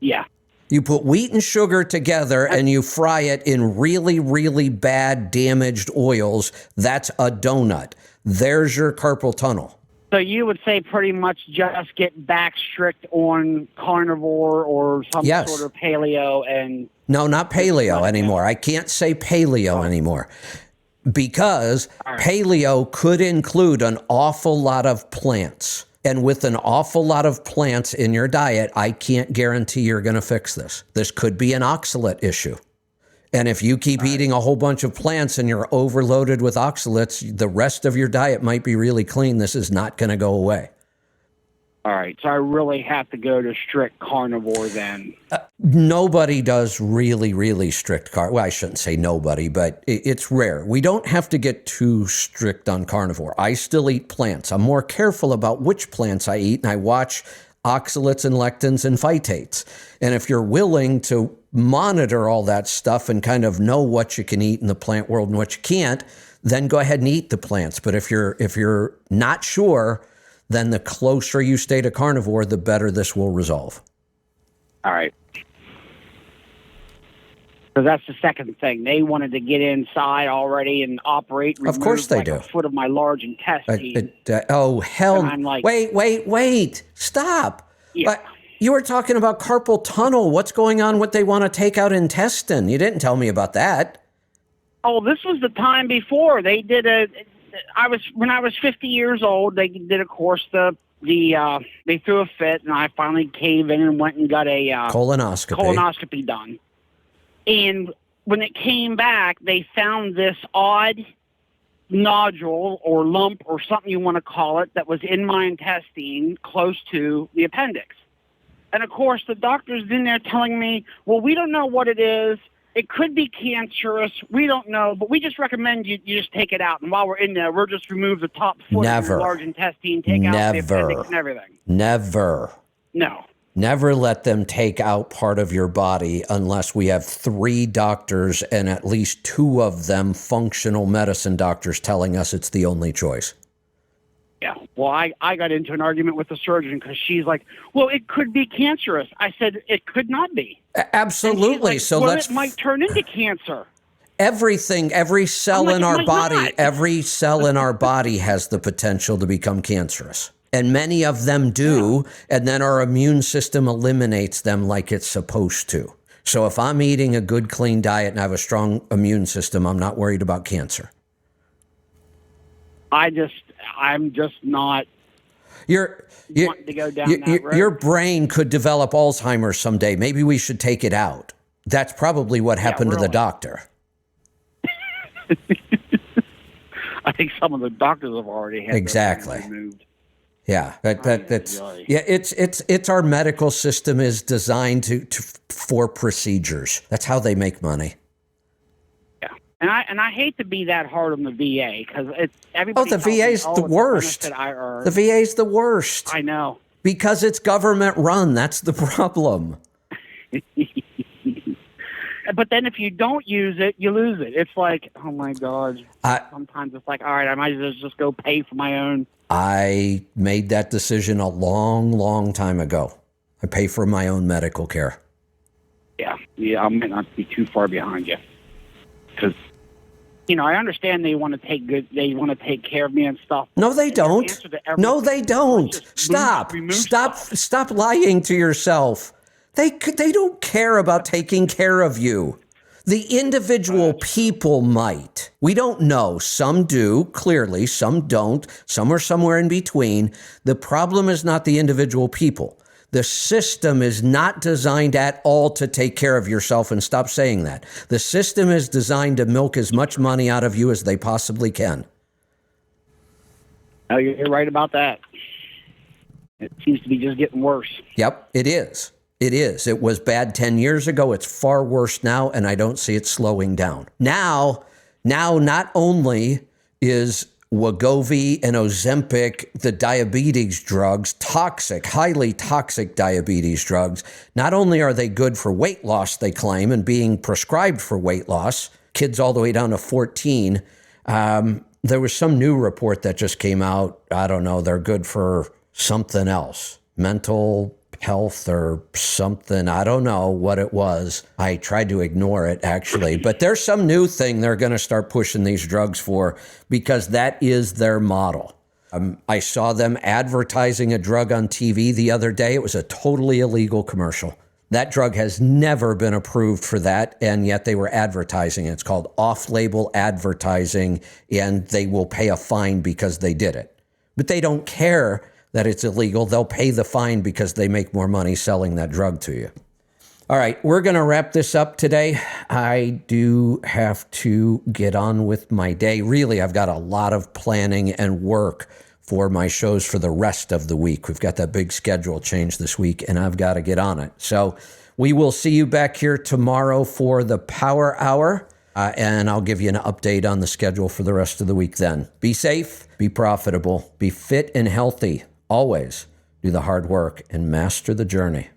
Yeah. You put wheat and sugar together and you fry it in really, really bad, damaged oils. That's a donut. There's your carpal tunnel. So you would say pretty much just get back strict on carnivore or some sort of paleo and... No, not paleo anymore. I can't say paleo anymore, because paleo could include an awful lot of plants. And with an awful lot of plants in your diet, I can't guarantee you're going to fix this. This could be an oxalate issue. And if you keep eating a whole bunch of plants and you're overloaded with oxalates, the rest of your diet might be really clean. This is not going to go away. All right, so I really have to go to strict carnivore then. Nobody does really strict well, I shouldn't say nobody, but it's rare. We don't have to get too strict on carnivore. I still eat plants. I'm more careful about which plants I eat, and I watch oxalates and lectins and phytates. And if you're willing to monitor all that stuff and kind of know what you can eat in the plant world and what you can't, then go ahead and eat the plants. But if you're not sure, then the closer you stay to carnivore, the better this will resolve. All right. So that's the second thing. They wanted to get inside already and operate. Of course they like do. A foot of my large intestine. Oh, hell. And I'm like, wait. Stop. Yeah. You were talking about carpal tunnel. What's going on? What they want to take out intestine? You didn't tell me about that. Oh, this was the time before they did when I was 50 years old, they did a course. They threw a fit, and I finally caved in and went and got a colonoscopy done. And when it came back, they found this odd nodule or lump or something you want to call it that was in my intestine close to the appendix. And of course, the doctor's in there telling me, well, we don't know what it is. It could be cancerous. We don't know, but we just recommend you just take it out. And while we're in there, we'll just remove the top foot of your large intestine, take out the appendix and everything. Never. No. Never let them take out part of your body unless we have 3 doctors and at least 2 of them functional medicine doctors telling us it's the only choice. Yeah. Well, I got into an argument with the surgeon because she's like, well, it could be cancerous. I said, it could not be. Absolutely. Like, So well, let's. It might turn into cancer. Everything, every cell in our body, not. every cell in our body has the potential to become cancerous. And many of them do. Yeah. And then our immune system eliminates them like it's supposed to. So if I'm eating a good, clean diet and I have a strong immune system, I'm not worried about cancer. I'm just not wanting to go down that road. Your brain could develop Alzheimer's someday. Maybe we should take it out. That's probably what happened to the doctor. I think some of the doctors have already had exactly their removed. Yeah, it's our medical system is designed for procedures. That's how they make money. And I hate to be that hard on the VA because everybody. Oh, the VA's the worst. The VA's the worst. I know. Because it's government run. That's the problem. But then if you don't use it, you lose it. It's like, oh my God. Sometimes it's like, all right, I might as well just go pay for my own. I made that decision a long time ago. I pay for my own medical care. Yeah, I might not be too far behind you. Because, I understand they want to take care of me and stuff. No, they don't. No, they don't. Stop lying to yourself. They don't care about taking care of you. The individual people might. We don't know. Some do, clearly. Some don't. Some are somewhere in between. The problem is not the individual people. The system is not designed at all to take care of yourself, and stop saying that. The system is designed to milk as much money out of you as they possibly can. Oh, you're right about that. It seems to be just getting worse. Yep, it is. It is. It was bad 10 years ago. It's far worse now, and I don't see it slowing down. Now, not only is Wegovy and Ozempic, the diabetes drugs, toxic, highly toxic diabetes drugs, not only are they good for weight loss, they claim, and being prescribed for weight loss, kids all the way down to 14. There was some new report that just came out. I don't know. They're good for something else, mental health or something. I don't know what it was. I tried to ignore it, actually. But there's some new thing they're going to start pushing these drugs for because that is their model. I saw them advertising a drug on TV the other day. It was a totally illegal commercial. That drug has never been approved for that, and yet they were advertising it. It's called off-label advertising, and they will pay a fine because they did it. But they don't care that it's illegal. They'll pay the fine because they make more money selling that drug to you. All right, we're going to wrap this up today. I do have to get on with my day. Really, I've got a lot of planning and work for my shows for the rest of the week. We've got that big schedule change this week, and I've got to get on it. So we will see you back here tomorrow for the Power Hour, and I'll give you an update on the schedule for the rest of the week then. Be safe, be profitable, be fit and healthy. Always do the hard work and master the journey.